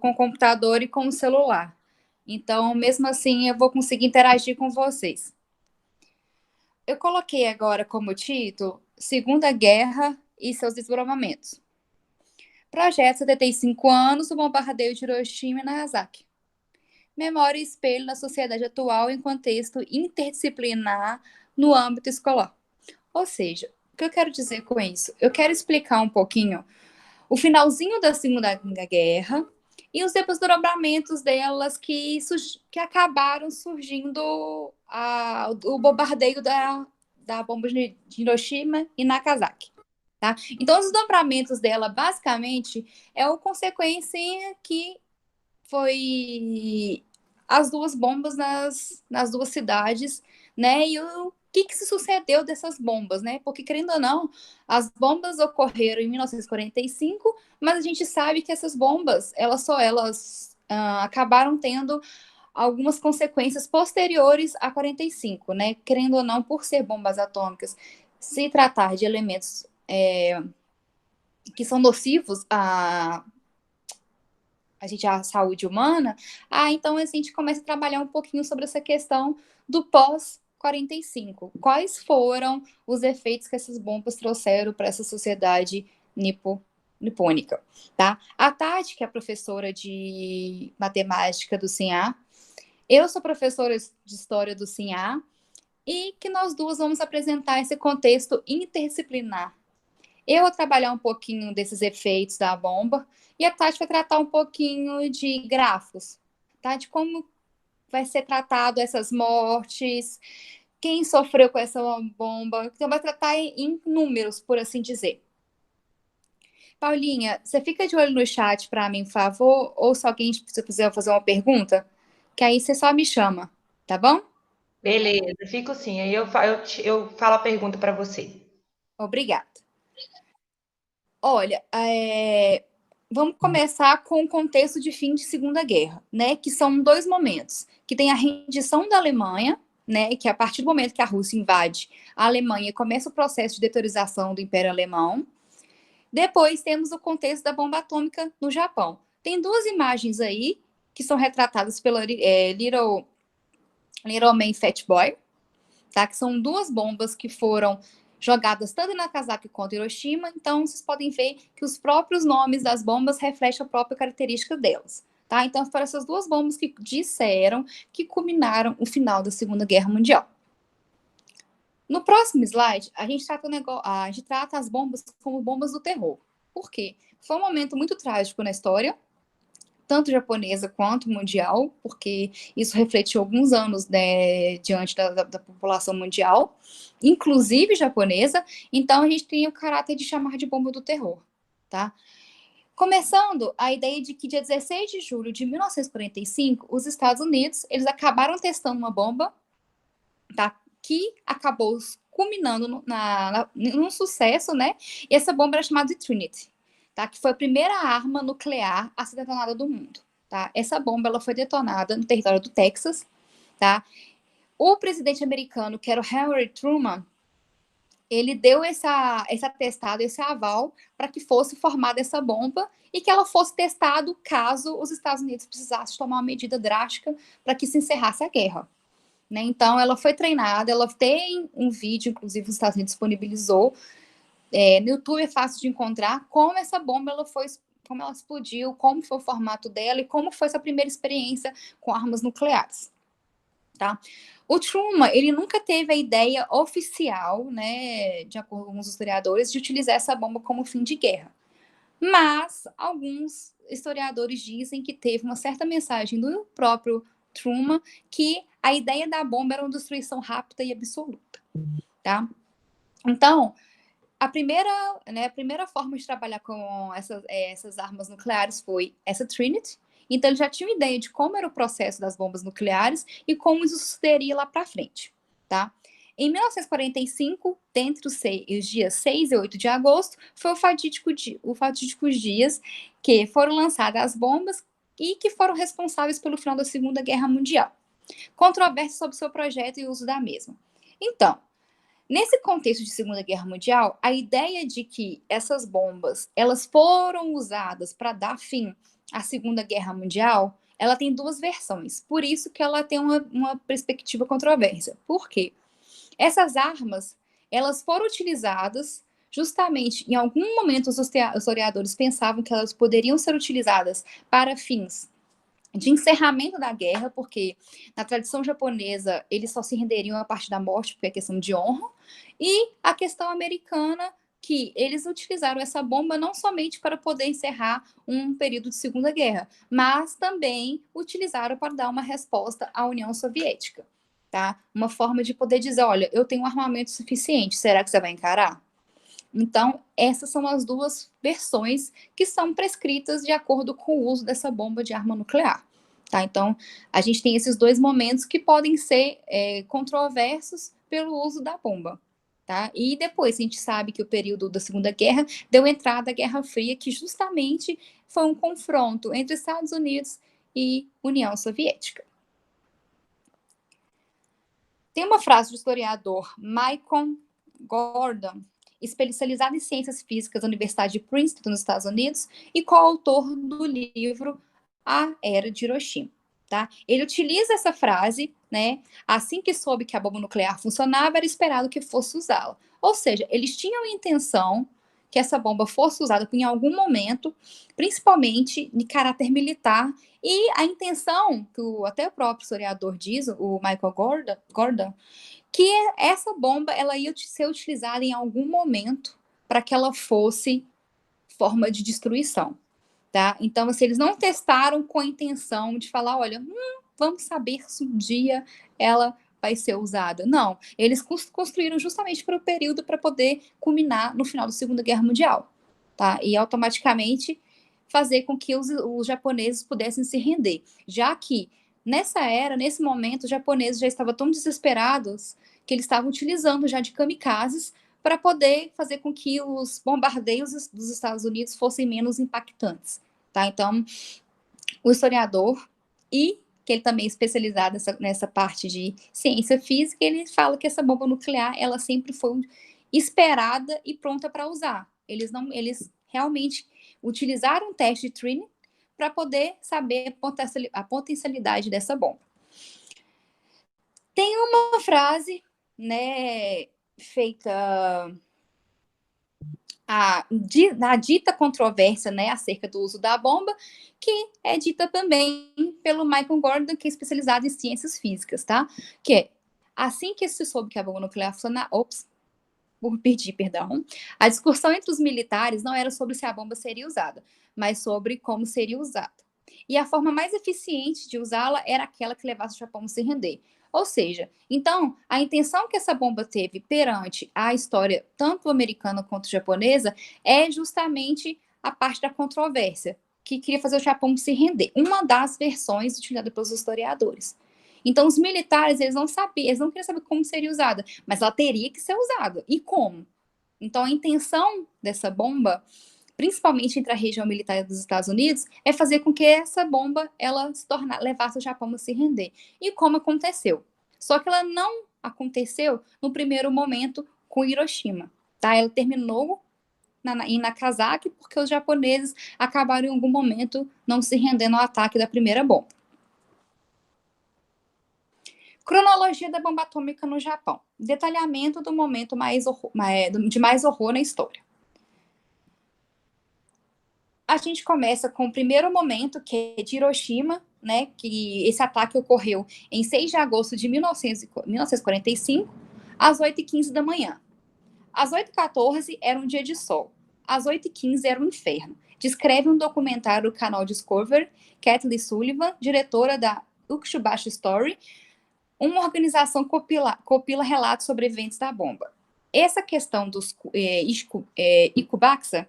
com o computador e com o celular. Então, mesmo assim, eu vou conseguir interagir com vocês. Eu coloquei agora como título Segunda Guerra e seus desdobramentos. Projeto 75 anos do bombardeio de Hiroshima e Nagasaki. Memória e espelho na sociedade atual em contexto interdisciplinar no âmbito escolar. Ou seja, o que eu quero dizer com isso? Eu quero explicar um pouquinho o finalzinho da Segunda Guerra e os desdobramentos delas que acabaram surgindo o bombardeio da bomba de Hiroshima e Nagasaki. Tá? Então, os desdobramentos dela, basicamente, é a consequência que foi as duas bombas nas duas cidades, né? E o que se sucedeu dessas bombas, né? Porque, querendo ou não, as bombas ocorreram em 1945, mas a gente sabe que essas bombas, elas acabaram tendo algumas consequências posteriores a 45, né? Querendo ou não, por ser bombas atômicas, se tratar de elementos que são nocivos à saúde humana, então a gente começa a trabalhar um pouquinho sobre essa questão do pós-45. Quais foram os efeitos que essas bombas trouxeram para essa sociedade nipônica, tá? A Tati, que é professora de matemática do CINA, eu sou professora de história do CINA, e que nós duas vamos apresentar esse contexto interdisciplinar. Eu vou trabalhar um pouquinho desses efeitos da bomba e a Tati vai tratar um pouquinho de gráficos, tá? De como vai ser tratado essas mortes, quem sofreu com essa bomba. Então, vai tratar em números, por assim dizer. Paulinha, você fica de olho no chat para mim, por favor? Ou se alguém quiser fazer uma pergunta, que aí você só me chama, tá bom? Beleza, fico sim. Aí eu falo a pergunta para você. Obrigada. Olha, vamos começar com o contexto de fim de Segunda Guerra, né? Que são dois momentos, que tem a rendição da Alemanha, né? Que a partir do momento que a Rússia invade a Alemanha, começa o processo de deteriorização do Império Alemão. Depois temos o contexto da bomba atômica no Japão. Tem duas imagens aí que são retratadas pela Little Man Fat Boy, tá? Que são duas bombas que foram jogadas tanto em Nagasaki quanto em Hiroshima. Então, vocês podem ver que os próprios nomes das bombas refletem a própria característica delas. Tá? Então, foram essas duas bombas que disseram que culminaram o final da Segunda Guerra Mundial. No próximo slide, a gente trata as bombas como bombas do terror. Por quê? Foi um momento muito trágico na história, tanto japonesa quanto mundial, porque isso refletiu alguns anos, né, diante da população mundial, inclusive japonesa. Então, a gente tem o caráter de chamar de bomba do terror, tá? Começando a ideia de que dia 16 de julho de 1945, os Estados Unidos, eles acabaram testando uma bomba, tá? Que acabou culminando num sucesso, né? E essa bomba era chamada de Trinity, tá? Que foi a primeira arma nuclear a ser detonada do mundo, tá? Essa bomba ela foi detonada no território do Texas, tá? O presidente americano, que era o Harry Truman, ele deu esse atestado, esse aval para que fosse formada essa bomba e que ela fosse testada caso os Estados Unidos precisassem tomar uma medida drástica para que se encerrasse a guerra. Né? Então, ela foi treinada, ela tem um vídeo, inclusive, os Estados Unidos disponibilizou. No YouTube é fácil de encontrar como essa bomba como ela explodiu, como foi o formato dela e como foi essa primeira experiência com armas nucleares. Tá? O Truman, ele nunca teve a ideia oficial, né, de acordo com alguns historiadores, de utilizar essa bomba como fim de guerra. Mas alguns historiadores dizem que teve uma certa mensagem do próprio Truman que a ideia da bomba era uma destruição rápida e absoluta, tá? Então, a primeira forma de trabalhar com essas armas nucleares foi essa Trinity. Então, ele já tinha uma ideia de como era o processo das bombas nucleares e como isso sucederia lá para frente, tá? Em 1945, dentre os dias 6 e 8 de agosto, foi o fatídicos dias que foram lançadas as bombas e que foram responsáveis pelo final da Segunda Guerra Mundial. Controvérsia sobre seu projeto e uso da mesma. Então, nesse contexto de Segunda Guerra Mundial, a ideia de que essas bombas elas foram usadas para dar fim a Segunda Guerra Mundial, ela tem duas versões. Por isso que ela tem uma perspectiva controversa. Por quê? Essas armas, elas foram utilizadas justamente, em algum momento, os historiadores pensavam que elas poderiam ser utilizadas para fins de encerramento da guerra, porque na tradição japonesa eles só se renderiam a partir da morte, porque é questão de honra, e a questão americana, que eles utilizaram essa bomba não somente para poder encerrar um período de Segunda Guerra, mas também utilizaram para dar uma resposta à União Soviética, tá? Uma forma de poder dizer, olha, eu tenho um armamento suficiente, será que você vai encarar? Então, essas são as duas versões que são prescritas de acordo com o uso dessa bomba de arma nuclear. Tá? Então, a gente tem esses dois momentos que podem ser controversos pelo uso da bomba. Tá? E depois a gente sabe que o período da Segunda Guerra deu entrada à Guerra Fria, que justamente foi um confronto entre Estados Unidos e União Soviética. Tem uma frase do historiador Michael Gordon, especializado em ciências físicas da Universidade de Princeton, nos Estados Unidos, e coautor do livro A Era de Hiroshima. Tá? Ele utiliza essa frase, né? Assim que soube que a bomba nuclear funcionava, era esperado que fosse usá-la. Ou seja, eles tinham a intenção que essa bomba fosse usada em algum momento, principalmente de caráter militar, e a intenção, que até o próprio historiador diz, o Michael Gordon, que essa bomba ela ia ser utilizada em algum momento para que ela fosse forma de destruição, tá? Então, assim, eles não testaram com a intenção de falar, olha, vamos saber se um dia ela vai ser usada. Não, eles construíram justamente para o período para poder culminar no final da Segunda Guerra Mundial, tá? E automaticamente fazer com que os japoneses pudessem se render, já que nessa era, nesse momento, os japoneses já estavam tão desesperados que eles estavam utilizando já de kamikazes para poder fazer com que os bombardeios dos Estados Unidos fossem menos impactantes, tá? Então, o historiador, e que ele também é especializado nessa parte de ciência física, ele fala que essa bomba nuclear, ela sempre foi esperada e pronta para usar. Eles realmente utilizaram um teste de Trinity para poder saber a potencialidade dessa bomba. Tem uma frase, né, feita na dita controvérsia, né, acerca do uso da bomba, que é dita também pelo Michael Gordon, que é especializado em ciências físicas, tá? Que é, assim que se soube que a bomba nuclear funcionava, a discussão entre os militares não era sobre se a bomba seria usada, mas sobre como seria usada. E a forma mais eficiente de usá-la era aquela que levasse o Japão a se render. Ou seja, então, a intenção que essa bomba teve perante a história, tanto americana quanto japonesa, é justamente a parte da controvérsia, que queria fazer o Japão se render. Uma das versões utilizadas pelos historiadores. Então, os militares, eles não sabiam, eles não queriam saber como seria usada, mas ela teria que ser usada. E como? Então, a intenção dessa bomba, principalmente entre a região militar dos Estados Unidos, é fazer com que essa bomba ela levasse o Japão a se render. E como aconteceu? Só que ela não aconteceu no primeiro momento com Hiroshima. Tá? Ela terminou em Nagasaki porque os japoneses acabaram em algum momento não se rendendo ao ataque da primeira bomba. Cronologia da bomba atômica no Japão. Detalhamento do momento de mais horror na história. A gente começa com o primeiro momento, que é de Hiroshima, né, que esse ataque ocorreu em 6 de agosto de 1945, às 8h15 da manhã. Às 8h14 era um dia de sol. Às 8h15 era um inferno. Descreve um documentário do canal Discovery, Kathleen Sullivan, diretora da Ukushubashi Story, uma organização copila relatos sobre eventos da bomba. Essa questão dos Ikubaxa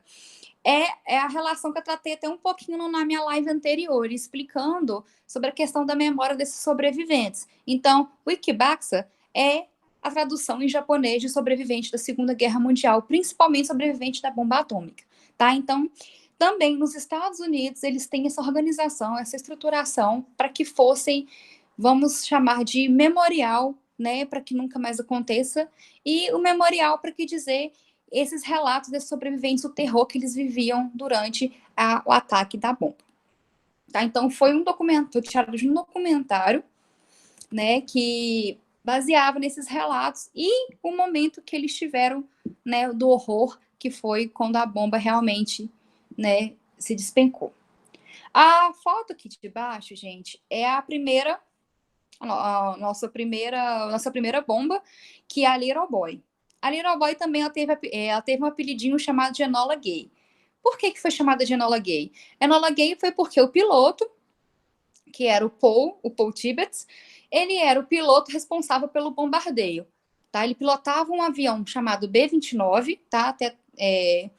é a relação que eu tratei até um pouquinho na minha live anterior, explicando sobre a questão da memória desses sobreviventes. Então, o Ikubaxa é a tradução em japonês de sobrevivente da Segunda Guerra Mundial, principalmente sobrevivente da bomba atômica, tá? Então, também nos Estados Unidos, eles têm essa organização, essa estruturação para que fossem, vamos chamar de memorial, né, para que nunca mais aconteça, e o memorial para que dizer esses relatos desses sobreviventes, o terror que eles viviam durante o ataque da bomba. tá? Então, foi tirado de um documentário, né, que baseava nesses relatos e o momento que eles tiveram, né, do horror, que foi quando a bomba realmente, né, se despencou. A foto aqui de baixo, gente, é a nossa primeira bomba, que é a Little Boy. A Little Boy também ela teve um apelidinho chamado de Enola Gay. Por que foi chamada de Enola Gay? Enola Gay foi porque o piloto, que era o Paul Tibbets, ele era o piloto responsável pelo bombardeio. Tá? Ele pilotava um avião chamado B-29, tá? Era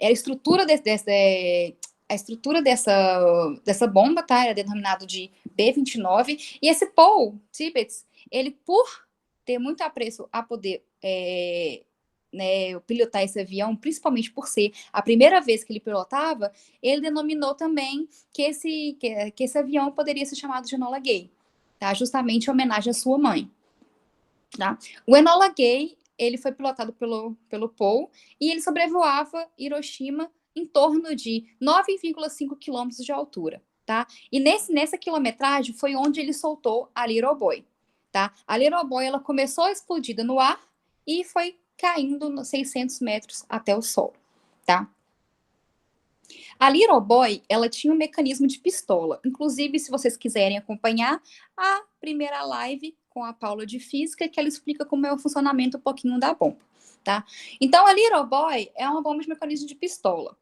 a estrutura a estrutura dessa bomba, tá? Era denominado de B-29. E esse Paul Tibbets, ele, por ter muito apreço a poder né, pilotar esse avião, principalmente por ser a primeira vez que ele pilotava, ele denominou também que esse avião poderia ser chamado de Enola Gay, tá? Justamente em homenagem à sua mãe. Tá? O Enola Gay, ele foi pilotado pelo Paul e ele sobrevoava Hiroshima em torno de 9,5 quilômetros de altura. Tá? E nessa quilometragem foi onde ele soltou a Little Boy. Tá? A Little Boy ela começou explodida no ar e foi caindo nos 600 metros até o solo. Tá? A Little Boy, ela tinha um mecanismo de pistola. Inclusive, se vocês quiserem acompanhar a primeira live com a Paula de Física, que ela explica como é o funcionamento um pouquinho da bomba, tá? Então, a Little Boy é uma bomba de mecanismo de pistola,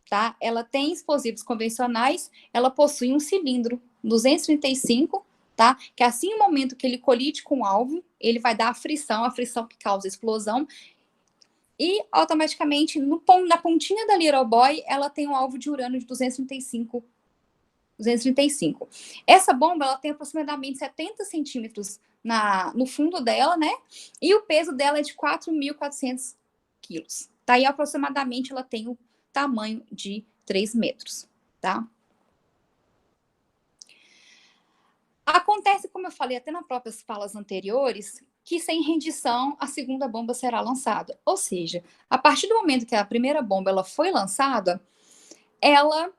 tá? Ela tem explosivos convencionais, ela possui um cilindro 235, tá? Que assim, no momento que ele colide com o alvo, ele vai dar a frição que causa a explosão, e automaticamente, na pontinha da Little Boy, ela tem um alvo de urânio de 235. Essa bomba, ela tem aproximadamente 70 centímetros no fundo dela, né? E o peso dela é de 4.400 quilos. Tá? E aproximadamente ela tem o tamanho de 3 metros, tá? Acontece, como eu falei até nas próprias falas anteriores, que sem rendição a segunda bomba será lançada. Ou seja, a partir do momento que a primeira bomba ela foi lançada, ela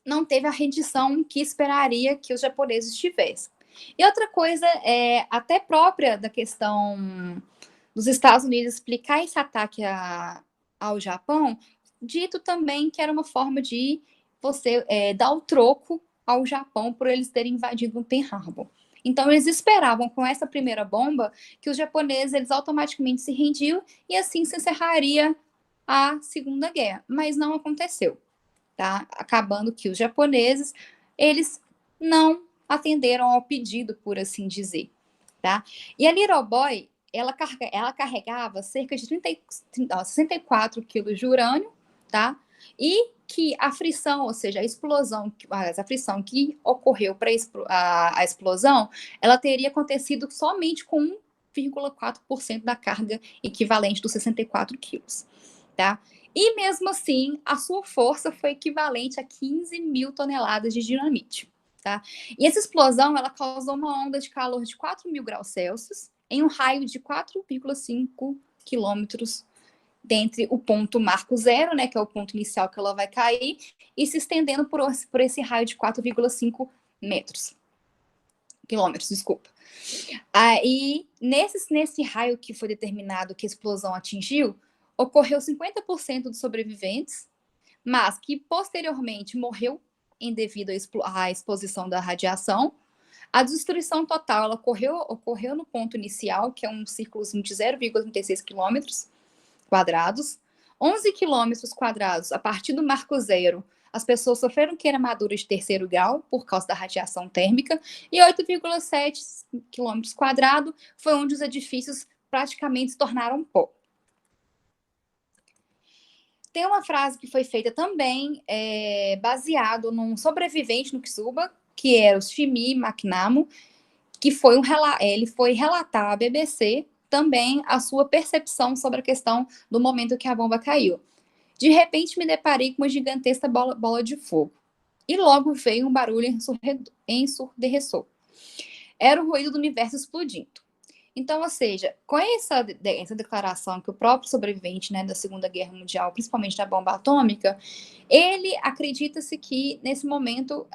não teve a rendição que esperaria que os japoneses tivessem. E outra coisa é até própria da questão dos Estados Unidos explicar esse ataque ao Japão, dito também que era uma forma de você dar o troco ao Japão por eles terem invadido o Pearl Harbor. Então, eles esperavam com essa primeira bomba que os japoneses eles automaticamente se rendiam e assim se encerraria a Segunda Guerra. Mas não aconteceu, tá? Acabando que os japoneses eles não atenderam ao pedido, por assim dizer, tá? E a Little Boy ela carregava cerca de 64 quilos de urânio, tá? E que a frição, ou seja, a frição que ocorreu para a explosão, ela teria acontecido somente com 1,4% da carga equivalente dos 64 quilos, tá? E mesmo assim, a sua força foi equivalente a 15 mil toneladas de dinamite, tá? E essa explosão, ela causou uma onda de calor de 4.000 graus Celsius em um raio de 4,5 quilômetros dentre o ponto marco zero, né, que é o ponto inicial que ela vai cair, e se estendendo por esse raio de 4,5 quilômetros, desculpa. Aí, nesse raio que foi determinado que a explosão atingiu, ocorreu 50% dos sobreviventes, mas que posteriormente morreu em devido à exposição da radiação. A destruição total ela ocorreu no ponto inicial, que é um círculozinho de 0,36 quilômetros quadrados, 11 quilômetros quadrados a partir do marco zero. As pessoas sofreram queimaduras de terceiro grau por causa da radiação térmica e 8,7 quilômetros quadrados foi onde os edifícios praticamente se tornaram pó. Tem uma frase que foi feita também baseado num sobrevivente no Kisuba, que era o Shimi Makinamo, que ele foi relatar à BBC também a sua percepção sobre a questão do momento que a bomba caiu. De repente me deparei com uma gigantesca bola de fogo. E logo veio um barulho ensurdecedor. Era o ruído do universo explodindo. Então, ou seja, com essa declaração que o próprio sobrevivente, né, da Segunda Guerra Mundial, principalmente da bomba atômica, ele acredita-se que, nesse momento,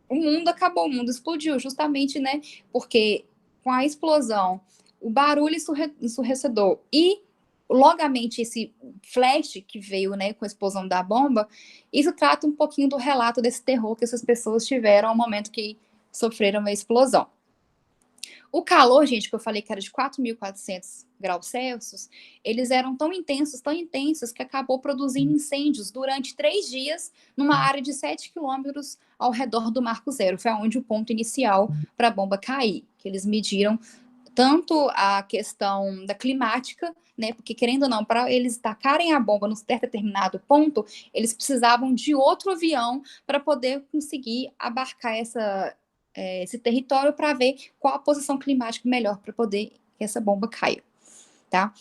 o mundo acabou, o mundo explodiu, justamente, né, porque com a explosão, o barulho ensurdecedor e, logamente, esse flash que veio, né, com a explosão da bomba, isso trata um pouquinho do relato desse terror que essas pessoas tiveram ao momento que sofreram a explosão. O calor, gente, que eu falei que era de 4.400 graus Celsius, eles eram tão intensos, que acabou produzindo incêndios durante 3 dias numa área de 7 quilômetros ao redor do Marco Zero. Foi onde o ponto inicial para a bomba cair, que eles mediram tanto a questão da climática, né? Porque, querendo ou não, para eles tacarem a bomba num certo determinado ponto, eles precisavam de outro avião para poder conseguir abarcar esse território para ver qual a posição climática melhor para poder que essa bomba caia, tá?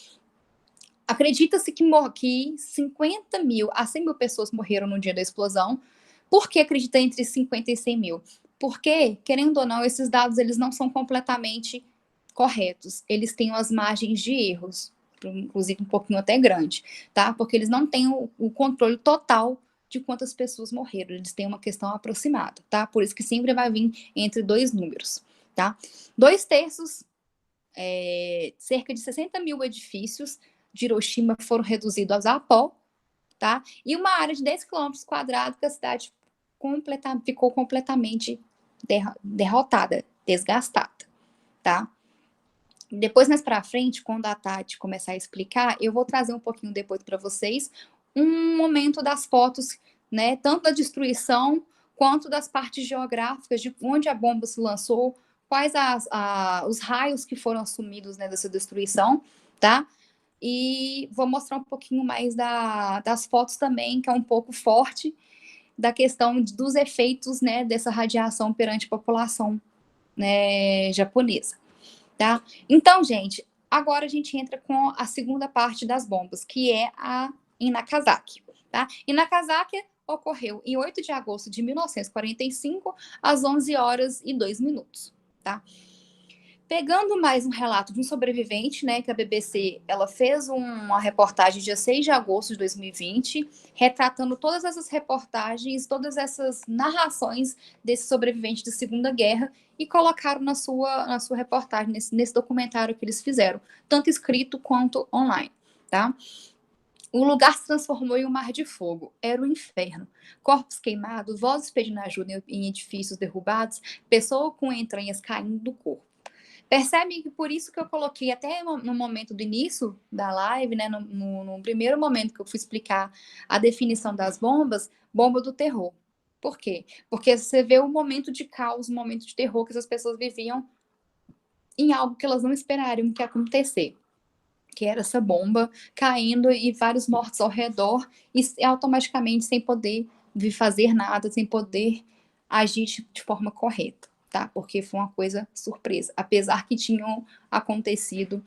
Acredita-se que 50 mil a 100 mil pessoas morreram no dia da explosão. Por que acredita entre 50 e 100 mil? Porque, querendo ou não, esses dados eles não são completamente corretos. Eles têm as margens de erros, inclusive um pouquinho até grande, tá? Porque eles não têm o controle total de quantas pessoas morreram. Eles têm uma questão aproximada, tá? Por isso que sempre vai vir entre dois números, tá? 2/3, cerca de 60 mil edifícios de Hiroshima foram reduzidos a pó, tá? E uma área de 10 quilômetros quadrados que a cidade ficou completamente derrotada, desgastada, tá? Depois, mais para frente, quando a Tati começar a explicar, eu vou trazer um pouquinho depois para vocês um momento das fotos, né? Tanto da destruição quanto das partes geográficas de onde a bomba se lançou, quais os raios que foram assumidos, né, dessa destruição, tá? E vou mostrar um pouquinho mais das fotos também, que é um pouco forte, da questão dos efeitos, né, dessa radiação perante a população, né, japonesa. Tá? Então, gente, agora a gente entra com a segunda parte das bombas, que é em Nagasaki. Tá? E Nagasaki ocorreu em 8 de agosto de 1945, às 11h02. Tá? Pegando mais um relato de um sobrevivente, né, que a BBC ela fez uma reportagem dia 6 de agosto de 2020, retratando todas essas reportagens, todas essas narrações desse sobrevivente da Segunda Guerra e colocaram na sua reportagem, nesse documentário que eles fizeram, tanto escrito quanto online, tá? O lugar se transformou em um mar de fogo. Era o inferno. Corpos queimados, vozes pedindo ajuda em edifícios derrubados, pessoas com entranhas caindo do corpo. Percebe que por isso que eu coloquei até no momento do início da live, né, no primeiro momento que eu fui explicar a definição das bombas, bomba do terror. Por quê? Porque você vê o momento de caos, o momento de terror que essas pessoas viviam em algo que elas não esperariam que ia acontecer. Que era essa bomba caindo e vários mortos ao redor e automaticamente sem poder fazer nada, sem poder agir de forma correta. Tá? Porque foi uma coisa surpresa. Apesar que tinham acontecido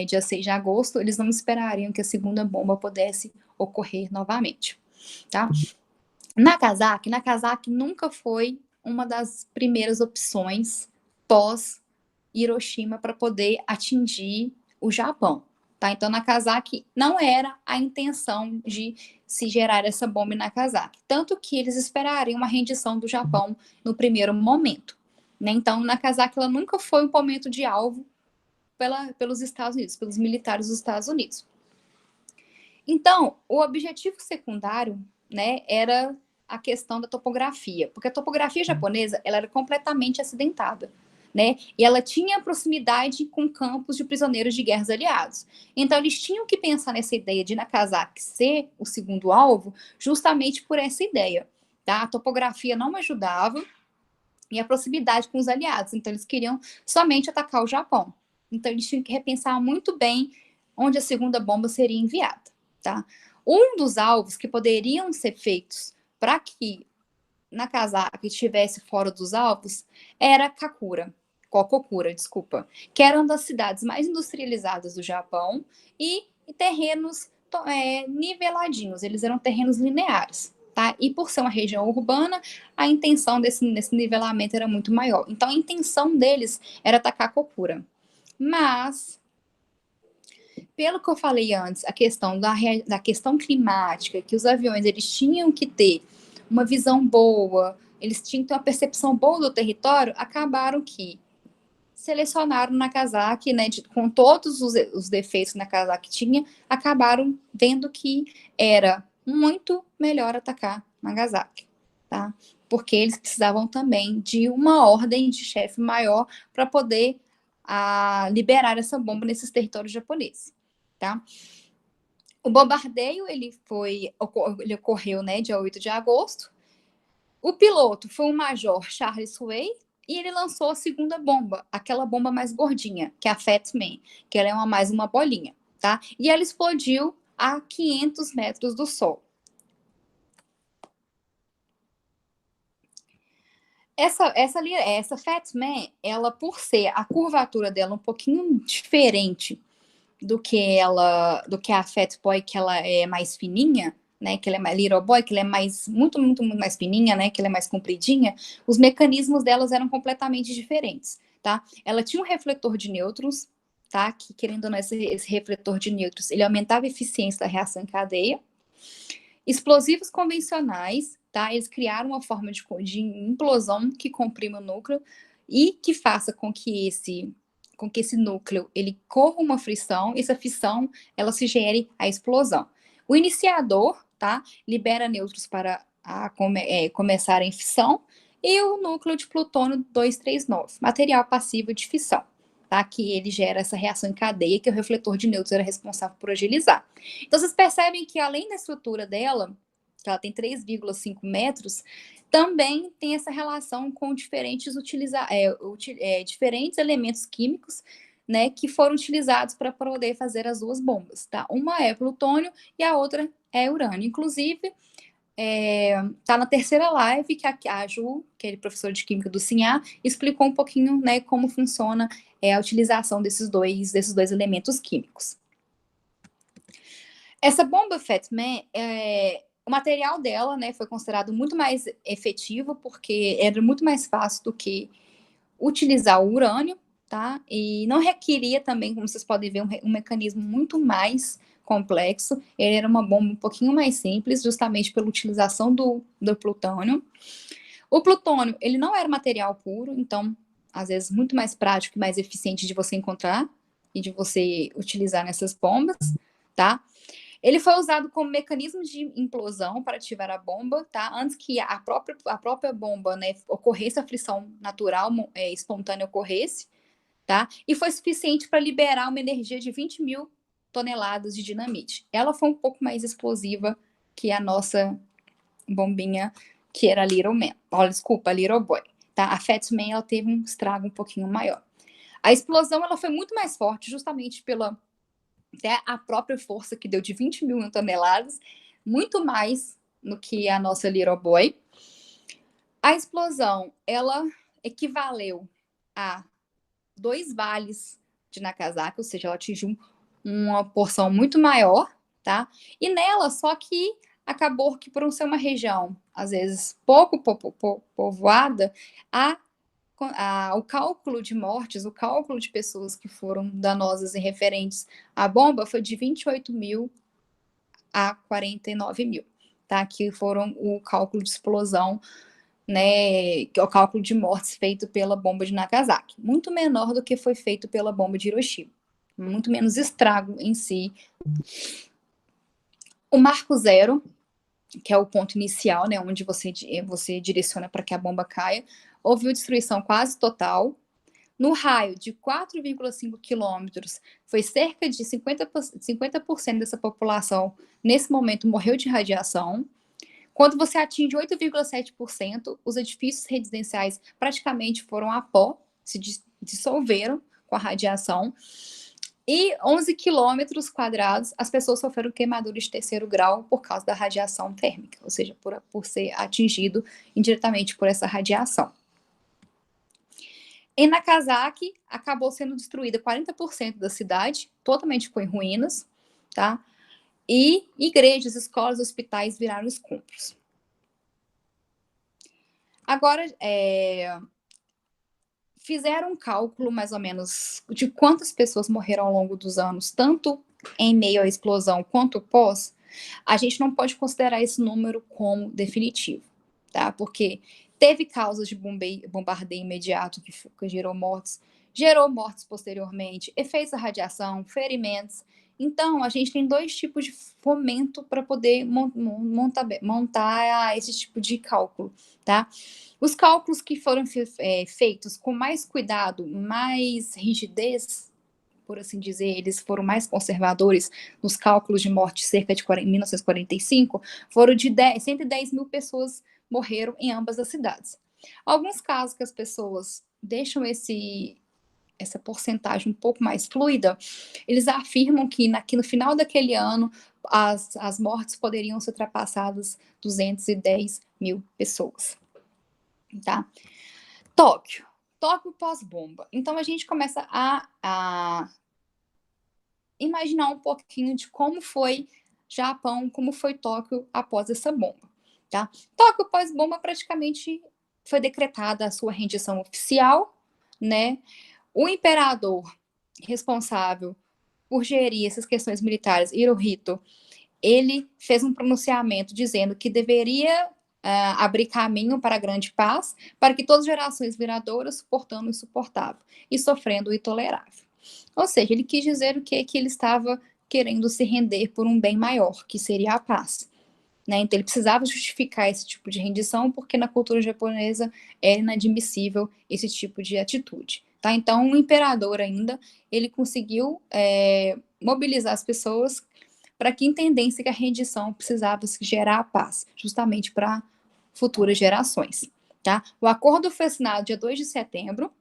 dia 6 de agosto, eles não esperariam que a segunda bomba pudesse ocorrer novamente. Tá? Nagasaki nunca foi uma das primeiras opções pós Hiroshima para poder atingir o Japão. Tá? Então, Nagasaki não era a intenção de se gerar essa bomba em Nagasaki. Tanto que eles esperariam uma rendição do Japão no primeiro momento. Né? Então, Nagasaki ela nunca foi um momento de alvo pelos Estados Unidos, pelos militares dos Estados Unidos. Então, o objetivo secundário, né, era a questão da topografia, porque a topografia japonesa ela era completamente acidentada. Né? E ela tinha proximidade com campos de prisioneiros de guerras aliados. Então, eles tinham que pensar nessa ideia de Nagasaki ser o segundo alvo, justamente por essa ideia. Tá? A topografia não ajudava e a proximidade com os aliados. Então, eles queriam somente atacar o Japão. Então, eles tinham que repensar muito bem onde a segunda bomba seria enviada. Tá? Um dos alvos que poderiam ser feitos para que Nagasaki estivesse fora dos alvos era Kokokura, que era uma das cidades mais industrializadas do Japão e terrenos niveladinhos, eles eram terrenos lineares. Tá? E por ser uma região urbana, a intenção nesse nivelamento era muito maior. Então, a intenção deles era atacar Kokura. Mas, pelo que eu falei antes, a questão da questão climática, que os aviões eles tinham que ter uma visão boa, eles tinham que ter uma percepção boa do território, acabaram que selecionaram Nagasaki, né, com todos os defeitos que Nagasaki tinha, acabaram vendo que era muito melhor atacar Nagasaki, tá? Porque eles precisavam também de uma ordem de chefe maior para poder liberar essa bomba nesses territórios japoneses, tá? O bombardeio ele ocorreu, né, dia 8 de agosto. O piloto foi o major Charles Way e ele lançou a segunda bomba, aquela bomba mais gordinha, que é a Fat Man, que ela é mais uma bolinha, tá? E ela explodiu a 500 metros do Sol. Essa Fat Man, ela por ser a curvatura dela um pouquinho diferente do que a Fat Boy, que ela é mais fininha, né, que ela é mais Little Boy, que ela é muito, muito, muito mais fininha, né, que ela é mais compridinha, os mecanismos delas eram completamente diferentes, tá? Ela tinha um refletor de nêutrons, tá? Que, querendo ou não, esse refletor de nêutrons, ele aumentava a eficiência da reação em cadeia. Explosivos convencionais, tá? Eles criaram uma forma de implosão que comprima o núcleo e que faça com que esse núcleo ele corra uma frição, essa frição ela se gere a explosão. O iniciador, tá? Libera nêutrons para começar a fissão e o núcleo de plutônio 239, material passivo de fissão, tá? Que ele gera essa reação em cadeia que o refletor de nêutrons era responsável por agilizar. Então vocês percebem que além da estrutura dela, que ela tem 3,5 metros, também tem essa relação com diferentes diferentes elementos químicos, né, que foram utilizados para poder fazer as duas bombas, tá? Uma é plutônio e a outra é urânio. Inclusive, tá na terceira live que a Ju, que é professora de química do CINHA, explicou um pouquinho, né, como funciona a utilização desses dois elementos químicos. Essa bomba Fat Man, o material dela, né, foi considerado muito mais efetivo porque era muito mais fácil do que utilizar o urânio, tá? E não requeria também, como vocês podem ver, um mecanismo muito mais complexo. Ele era uma bomba um pouquinho mais simples, justamente pela utilização do plutônio. O plutônio, ele não era material puro, então, às vezes, muito mais prático e mais eficiente de você encontrar e de você utilizar nessas bombas, tá? Ele foi usado como mecanismo de implosão para ativar a bomba, tá? Antes que a própria bomba, né, ocorresse a frição natural, espontânea ocorresse, tá? E foi suficiente para liberar uma energia de 20 mil toneladas de dinamite. Ela foi um pouco mais explosiva que a nossa bombinha, que era a Little Man. Olha, desculpa, a Little Boy. Tá? A Fat Man, ela teve um estrago um pouquinho maior. A explosão, ela foi muito mais forte, justamente pela até a própria força que deu de 20 mil toneladas, muito mais do que a nossa Little Boy. A explosão, ela equivaleu a 2 vales de Nagasaki, ou seja, ela atingiu uma porção muito maior, tá? E nela, só que acabou que por ser uma região, às vezes, pouco povoada, o cálculo de mortes, o cálculo de pessoas que foram danosas e referentes à bomba foi de 28 mil a 49 mil, tá? Que foram o cálculo de explosão, né? Que é o cálculo de mortes feito pela bomba de Nagasaki. Muito menor do que foi feito pela bomba de Hiroshima. Muito menos estrago em si. O marco zero, que é o ponto inicial, né? Onde você direciona para que a bomba caia, houve destruição quase total. No raio de 4,5 quilômetros, foi cerca de 50% dessa população, nesse momento, morreu de radiação. Quando você atinge 8,7%, os edifícios residenciais praticamente foram a pó, se dissolveram com a radiação. E 11 quilômetros quadrados, as pessoas sofreram queimadura de terceiro grau por causa da radiação térmica, ou seja, por ser atingido indiretamente por essa radiação. Em Nagasaki, acabou sendo destruída 40% da cidade, totalmente ficou em ruínas, tá? E igrejas, escolas, hospitais viraram escombros. Agora, fizeram um cálculo, mais ou menos, de quantas pessoas morreram ao longo dos anos, tanto em meio à explosão quanto pós, a gente não pode considerar esse número como definitivo, tá? Porque teve causas de bombardeio imediato que gerou mortes posteriormente, efeitos da radiação, ferimentos. Então, a gente tem dois tipos de fomento para poder montar esse tipo de cálculo, tá? Os cálculos que foram feitos com mais cuidado, mais rigidez, por assim dizer, eles foram mais conservadores nos cálculos de morte cerca de 1945, foram de 110 mil pessoas morreram em ambas as cidades. Alguns casos que as pessoas deixam essa porcentagem um pouco mais fluida, eles afirmam que no final daquele ano as mortes poderiam ser ultrapassadas 210 mil pessoas. Tá? Tóquio pós-bomba. Então a gente começa a imaginar um pouquinho de como foi Japão, como foi Tóquio após essa bomba. Tá? Tóquio pós-bomba praticamente foi decretada a sua rendição oficial, né? O imperador responsável por gerir essas questões militares, Hirohito, ele fez um pronunciamento dizendo que deveria abrir caminho para a grande paz, para que todas as gerações viradoras suportando o insuportável e sofrendo o intolerável. Ou seja, ele quis dizer o que ele estava querendo se render por um bem maior, que seria a paz. Né? Então ele precisava justificar esse tipo de rendição, porque na cultura japonesa era inadmissível esse tipo de atitude. Tá? Então o imperador ainda, ele conseguiu mobilizar as pessoas para que entendessem que a rendição precisava gerar a paz, justamente para futuras gerações. Tá? O acordo foi assinado dia 2 de setembro,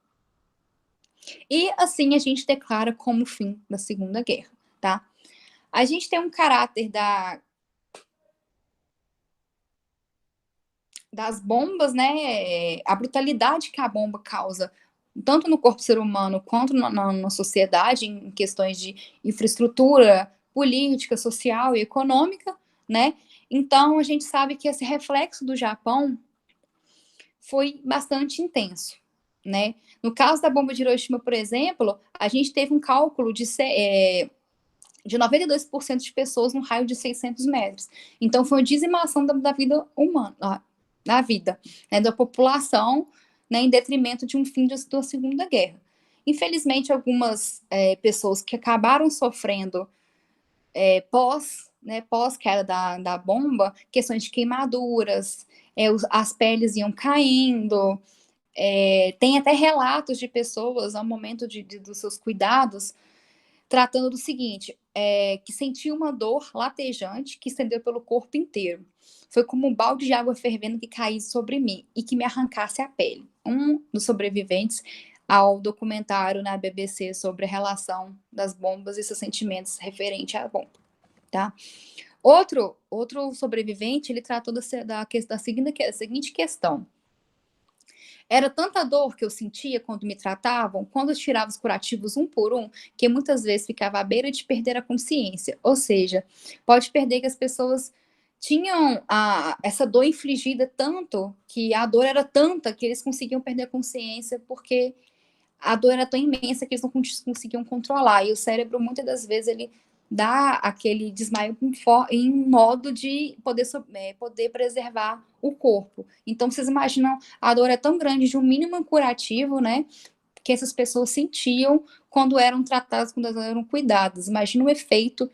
e assim a gente declara como o fim da Segunda Guerra. Tá? A gente tem um caráter das bombas, né? A brutalidade que a bomba causa, tanto no corpo do ser humano quanto na sociedade, em questões de infraestrutura, política, social e econômica, né? Então, a gente sabe que esse reflexo do Japão foi bastante intenso, né? No caso da bomba de Hiroshima, por exemplo, a gente teve um cálculo de 92% de pessoas no raio de 600 metros. Então, foi uma dizimação da vida humana, da vida, né, da população, né, em detrimento de um fim da Segunda Guerra. Infelizmente, algumas pessoas que acabaram sofrendo pós queda da bomba, questões de queimaduras, as peles iam caindo, tem até relatos de pessoas, ao momento dos seus cuidados, tratando do seguinte, que sentiu uma dor latejante que estendeu pelo corpo inteiro. Foi como um balde de água fervendo que caísse sobre mim e que me arrancasse a pele. Um dos sobreviventes ao documentário na BBC sobre a relação das bombas e seus sentimentos referente à bomba, tá? Outro sobrevivente, ele tratou da seguinte questão. Era tanta dor que eu sentia quando me tratavam, quando eu tirava os curativos um por um, que muitas vezes ficava à beira de perder a consciência. Ou seja, pode perder que as pessoas tinham essa dor infligida tanto, que a dor era tanta que eles conseguiam perder a consciência, porque a dor era tão imensa que eles não conseguiam controlar. E o cérebro, muitas das vezes, ele dá aquele desmaio em modo de poder preservar o corpo. Então, vocês imaginam, a dor é tão grande de um mínimo curativo, né? Que essas pessoas sentiam quando eram tratadas, quando elas eram cuidadas. Imagina o efeito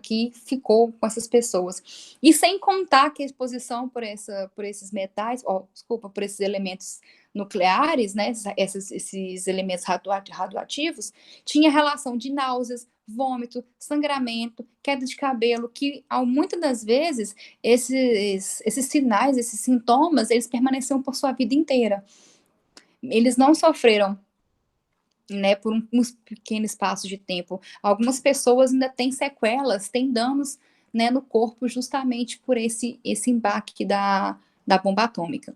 que ficou com essas pessoas. E sem contar que a exposição por esses metais, por esses elementos nucleares, né, esses elementos radioativos, tinha relação de náuseas, vômito, sangramento, queda de cabelo, que muitas das vezes esses sinais, esses sintomas, eles permaneceram por sua vida inteira. Eles não sofreram, né, por um pequeno espaço de tempo. Algumas pessoas ainda têm sequelas, têm danos, né, no corpo justamente por esse embate da bomba atômica.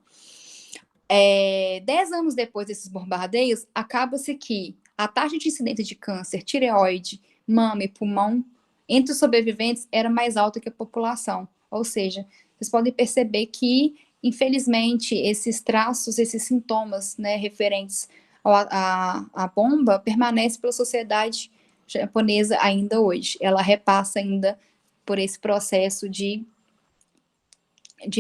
10 anos depois desses bombardeios, acaba-se que a taxa de incidência de câncer, tireoide, mama e pulmão entre os sobreviventes era mais alta que a população. Ou seja, vocês podem perceber que, infelizmente, esses traços, esses sintomas, né, referentes a bomba permanece pela sociedade japonesa ainda hoje. Ela repassa ainda por esse processo de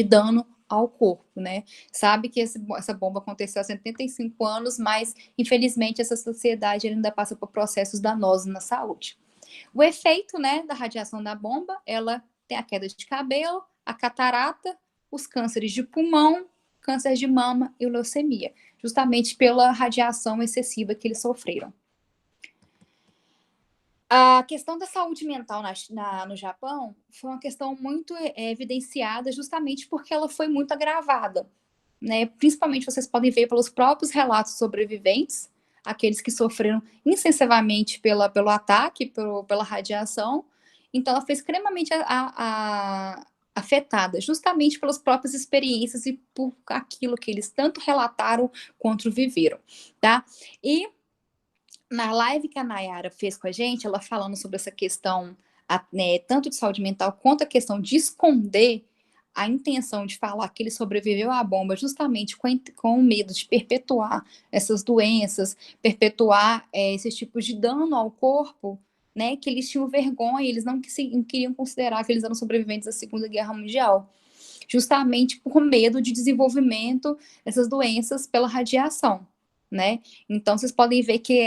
dano ao corpo, né? Sabe que essa bomba aconteceu há 75 anos, mas infelizmente essa sociedade ainda passa por processos danosos na saúde. O efeito, né, da radiação da bomba, ela tem a queda de cabelo, a catarata, os cânceres de pulmão, câncer de mama e leucemia, justamente pela radiação excessiva que eles sofreram. A questão da saúde mental no Japão foi uma questão muito evidenciada justamente porque ela foi muito agravada, né? Principalmente vocês podem ver pelos próprios relatos sobreviventes, aqueles que sofreram insensivelmente pelo ataque, pela radiação. Então, ela foi extremamente afetada, justamente pelas próprias experiências e por aquilo que eles tanto relataram quanto viveram, tá? E na live que a Nayara fez com a gente, ela falando sobre essa questão, né, tanto de saúde mental quanto a questão de esconder a intenção de falar que ele sobreviveu à bomba justamente com o medo de perpetuar essas doenças, perpetuar esses tipos de dano ao corpo, né, que eles tinham vergonha, eles não queriam considerar que eles eram sobreviventes da Segunda Guerra Mundial, justamente por medo de desenvolvimento dessas doenças pela radiação, né? Então, vocês podem ver que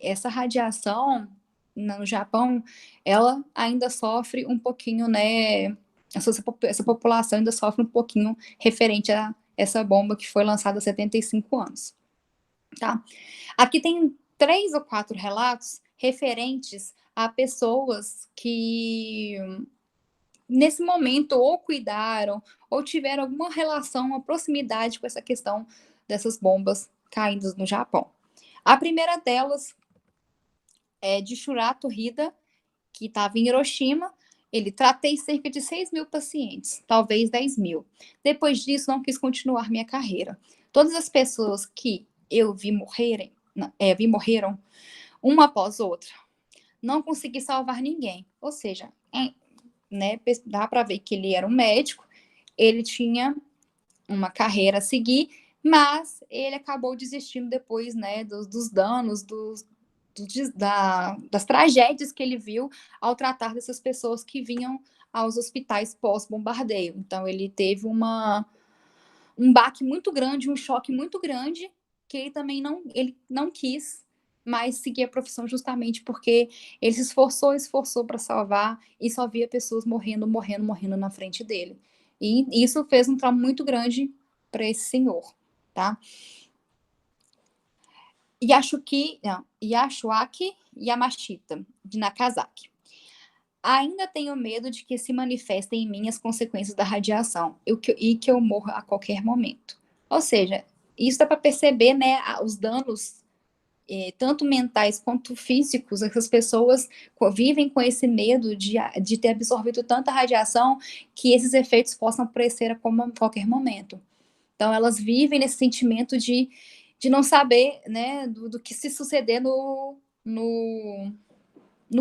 essa radiação no Japão, ela ainda sofre um pouquinho, né? Essa população ainda sofre um pouquinho referente a essa bomba que foi lançada há 75 anos, tá? Aqui tem 3 ou 4 relatos referentes a pessoas que nesse momento ou cuidaram ou tiveram alguma relação, uma proximidade com essa questão dessas bombas caídas no Japão. A primeira delas é de Shurato Hida, que estava em Hiroshima. Ele tratei cerca de 6.000 pacientes, talvez 10.000. Depois disso, não quis continuar minha carreira. Todas as pessoas que eu vi morreram uma após outra. Não consegui salvar ninguém. Ou seja, né, dá para ver que ele era um médico, ele tinha uma carreira a seguir, mas ele acabou desistindo depois, né, dos danos, das tragédias que ele viu ao tratar dessas pessoas que vinham aos hospitais pós-bombardeio. Então, ele teve um baque muito grande, um choque muito grande, que ele não quis mais seguir a profissão justamente porque ele se esforçou para salvar e só via pessoas morrendo na frente dele. E isso fez um trauma muito grande para esse senhor, tá? Yashuaki Yamashita, de Nagasaki. Ainda tenho medo de que se manifestem em mim as consequências da radiação e que eu morra a qualquer momento. Ou seja, isso dá para perceber, né, os danos tanto mentais quanto físicos. Essas pessoas vivem com esse medo de ter absorvido tanta radiação que esses efeitos possam aparecer a qualquer momento. Então, elas vivem nesse sentimento de não saber, né, do que se suceder no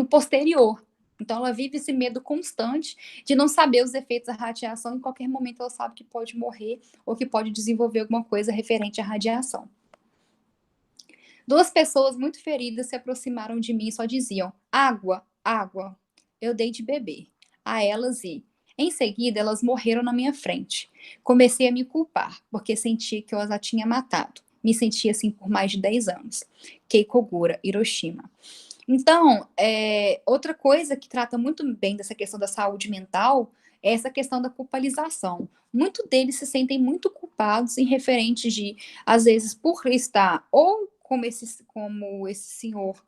posterior. Então, ela vive esse medo constante de não saber os efeitos da radiação. Em qualquer momento, ela sabe que pode morrer ou que pode desenvolver alguma coisa referente à radiação. 2 pessoas muito feridas se aproximaram de mim e só diziam: água, água. Eu dei de beber a elas e, em seguida, elas morreram na minha frente. Comecei a me culpar, porque senti que eu as tinha matado. Me senti assim por mais de 10 anos. Keikogura, Hiroshima. Então, outra coisa que trata muito bem dessa questão da saúde mental é essa questão da culpabilização. Muitos deles se sentem muito culpados em referentes de, às vezes, por estar, ou como esse senhor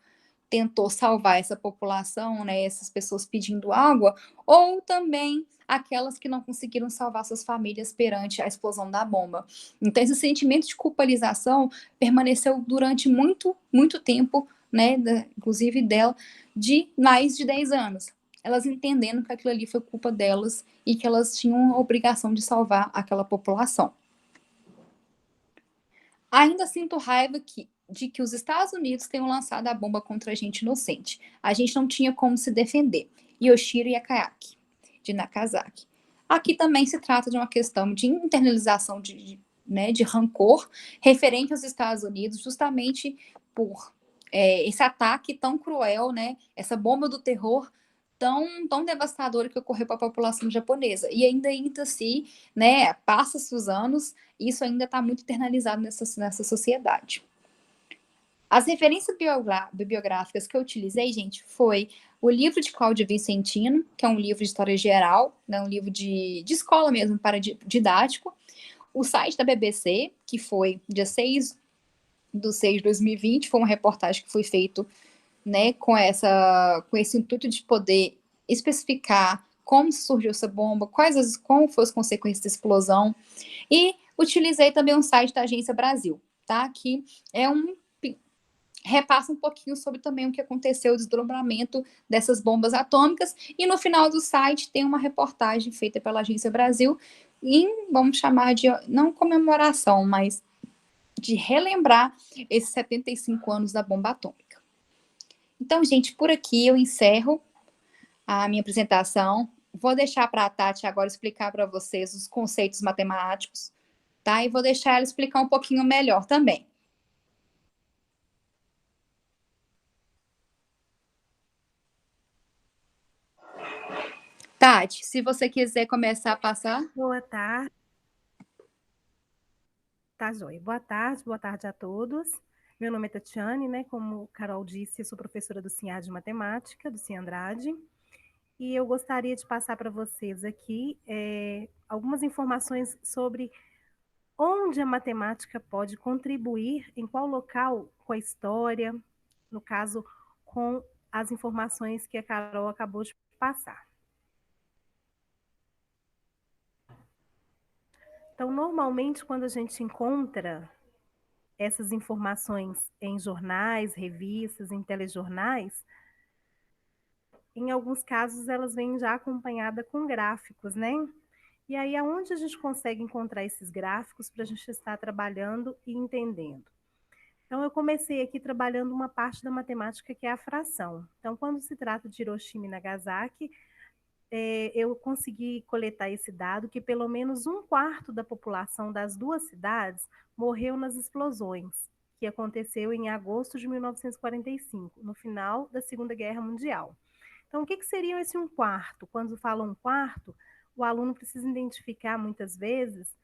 tentou salvar essa população, né, essas pessoas pedindo água, ou também aquelas que não conseguiram salvar suas famílias perante a explosão da bomba. Então, esse sentimento de culpabilização permaneceu durante muito, muito tempo, né, inclusive dela, de mais de 10 anos. Elas entendendo que aquilo ali foi culpa delas e que elas tinham a obrigação de salvar aquela população. Ainda sinto raiva de que os Estados Unidos tenham lançado a bomba contra a gente inocente. A gente não tinha como se defender. Yoshiro Yakayaki, de Nagasaki. Aqui também se trata de uma questão de internalização né, de rancor referente aos Estados Unidos, justamente por esse ataque tão cruel, né, essa bomba do terror tão devastadora que ocorreu para a população japonesa. E ainda assim, né, passa-se os anos, isso ainda está muito internalizado nessa sociedade. As referências bibliográficas que eu utilizei, gente, foi o livro de Cláudio Vicentino, que é um livro de história geral, né, um livro de escola mesmo, para didático. O site da BBC, que foi dia 6/6/2020, foi uma reportagem que foi feito, né, com esse intuito de poder especificar como surgiu essa bomba, como foram as consequências da explosão. E utilizei também um site da Agência Brasil, tá? Que repassa um pouquinho sobre também o que aconteceu, o desdobramento dessas bombas atômicas, e no final do site tem uma reportagem feita pela Agência Brasil, em, vamos chamar de, não comemoração, mas de relembrar esses 75 anos da bomba atômica. Então, gente, por aqui eu encerro a minha apresentação. Vou deixar para a Tati agora explicar para vocês os conceitos matemáticos, tá? E vou deixar ela explicar um pouquinho melhor também. Tati, se você quiser começar a passar. Boa tarde. Tá, joia. Boa tarde a todos. Meu nome é Tatiane, né? Como Carol disse, eu sou professora do CINHAD de Matemática, do CIN Andrade, e eu gostaria de passar para vocês aqui algumas informações sobre onde a matemática pode contribuir, em qual local, com a história, no caso, com as informações que a Carol acabou de passar. Então, normalmente, quando a gente encontra essas informações em jornais, revistas, em telejornais, em alguns casos elas vêm já acompanhadas com gráficos, né? E aí, aonde a gente consegue encontrar esses gráficos para a gente estar trabalhando e entendendo? Então, eu comecei aqui trabalhando uma parte da matemática que é a fração. Então, quando se trata de Hiroshima e Nagasaki, eu consegui coletar esse dado que pelo menos 1/4 da população das duas cidades morreu nas explosões, que aconteceu em agosto de 1945, no final da Segunda Guerra Mundial. Então, o que seria esse 1/4? Quando fala 1/4, o aluno precisa identificar muitas vezes,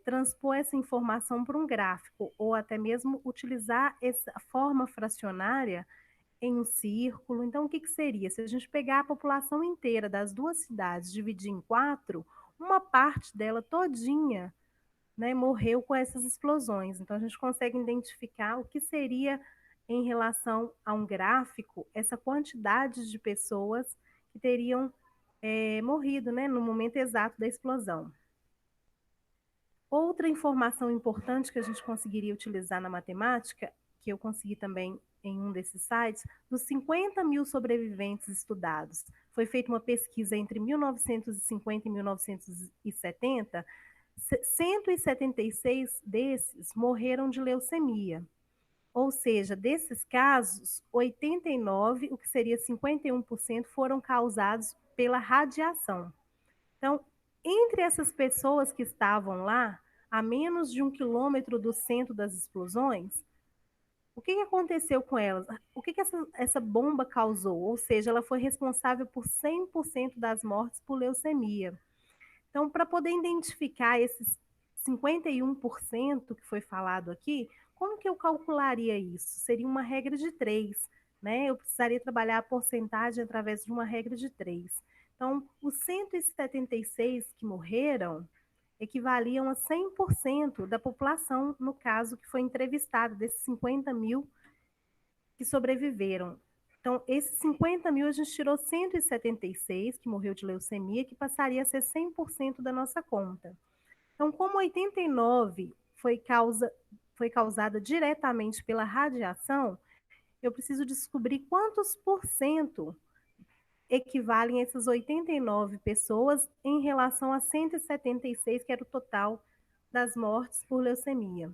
transpor essa informação para um gráfico, ou até mesmo utilizar essa forma fracionária em um círculo. Então, o que seria? Se a gente pegar a população inteira das duas cidades, dividir em 4, uma parte dela todinha, né, morreu com essas explosões. Então, a gente consegue identificar o que seria, em relação a um gráfico, essa quantidade de pessoas que teriam morrido, né, no momento exato da explosão. Outra informação importante que a gente conseguiria utilizar na matemática, que eu consegui também em um desses sites, dos 50 mil sobreviventes estudados. Foi feita uma pesquisa entre 1950 e 1970, 176 desses morreram de leucemia. Ou seja, desses casos, 89, o que seria 51%, foram causados pela radiação. Então, entre essas pessoas que estavam lá, a menos de 1 quilômetro do centro das explosões, o que aconteceu com elas? O que essa bomba causou? Ou seja, ela foi responsável por 100% das mortes por leucemia. Então, para poder identificar esses 51% que foi falado aqui, como que eu calcularia isso? Seria uma regra de 3, né? Eu precisaria trabalhar a porcentagem através de uma regra de 3. Então, os 176 que morreram equivaliam a 100% da população, no caso que foi entrevistada, desses 50 mil que sobreviveram. Então, esses 50 mil, a gente tirou 176, que morreu de leucemia, que passaria a ser 100% da nossa conta. Então, como 89 foi causada diretamente pela radiação, eu preciso descobrir quantos por cento equivalem a essas 89 pessoas em relação a 176, que era o total das mortes por leucemia.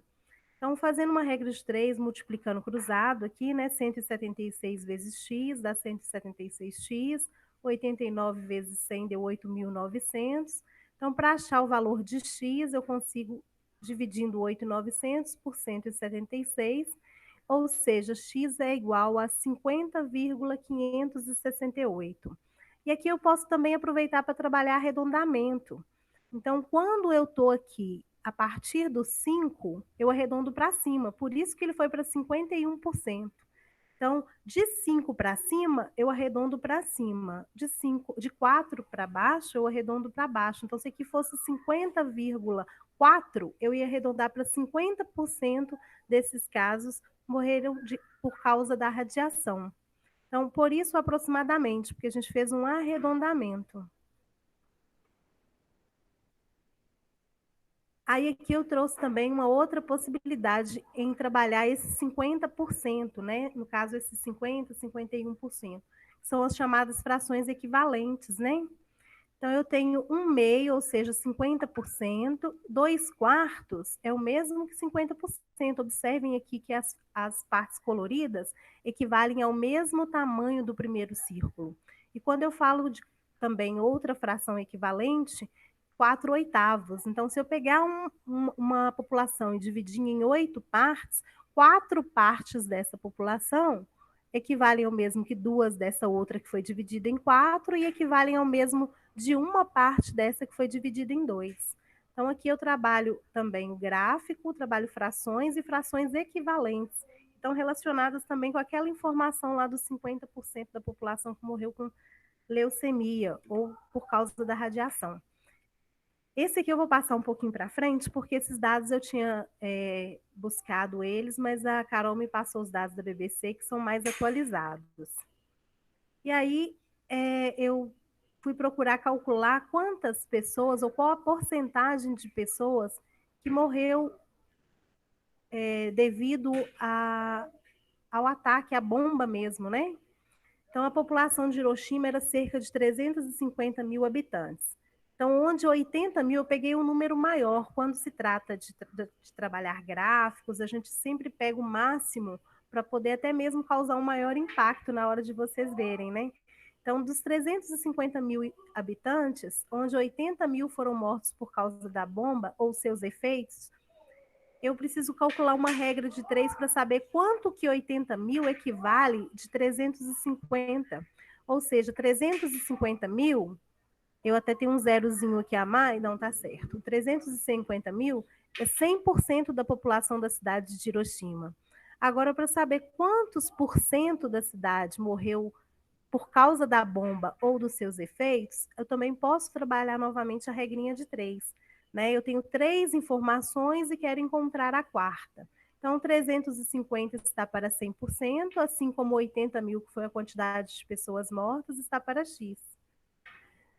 Então, fazendo uma regra de 3, multiplicando cruzado aqui, né? 176 vezes x dá 176x, 89 vezes 100 deu 8.900. Então, para achar o valor de x, eu consigo dividindo 8.900 por 176, ou seja, x é igual a 50,568. E aqui eu posso também aproveitar para trabalhar arredondamento. Então, quando eu estou aqui a partir do 5, eu arredondo para cima, por isso que ele foi para 51%. Então, de 5 para cima, eu arredondo para cima. De 4 para baixo, eu arredondo para baixo. Então, se aqui fosse 50,4, eu ia arredondar para 50% desses casos morreram por causa da radiação. Então, por isso aproximadamente, porque a gente fez um arredondamento. Aí aqui eu trouxe também uma outra possibilidade em trabalhar esses 50%, né? No caso, esses 50%, 51%, que são as chamadas frações equivalentes, né? Então, eu tenho 1/2, ou seja, 50%, 2/4 é o mesmo que 50%. Observem aqui que as partes coloridas equivalem ao mesmo tamanho do primeiro círculo. E quando eu falo de também outra fração equivalente, 4/8. Então, se eu pegar uma população e dividir em 8 partes, 4 partes dessa população equivalem ao mesmo que 2 dessa outra que foi dividida em 4 e equivalem ao mesmo de uma parte dessa que foi dividida em 2. Então, aqui eu trabalho também o gráfico, trabalho frações e frações equivalentes. Então, relacionadas também com aquela informação lá dos 50% da população que morreu com leucemia ou por causa da radiação. Esse aqui eu vou passar um pouquinho para frente, porque esses dados eu tinha buscado eles, mas a Carol me passou os dados da BBC, que são mais atualizados. E aí eu fui procurar calcular quantas pessoas, ou qual a porcentagem de pessoas que morreu devido ao ataque, à bomba mesmo, né? Então, a população de Hiroshima era cerca de 350 mil habitantes. Então, onde 80 mil, eu peguei um número maior. Quando se trata de trabalhar gráficos, a gente sempre pega o máximo para poder até mesmo causar um maior impacto na hora de vocês verem, né? Então, dos 350 mil habitantes, onde 80 mil foram mortos por causa da bomba ou seus efeitos, eu preciso calcular uma regra de 3 para saber quanto que 80 mil equivale de 350. Ou seja, 350 mil, eu até tenho um zerozinho aqui a mais, não está certo. 350 mil é 100% da população da cidade de Hiroshima. Agora, para saber quantos por cento da cidade morreu por causa da bomba ou dos seus efeitos, eu também posso trabalhar novamente a regrinha de 3. Né? Eu tenho 3 informações e quero encontrar a quarta. Então, 350 está para 100%, assim como 80 mil, que foi a quantidade de pessoas mortas, está para X.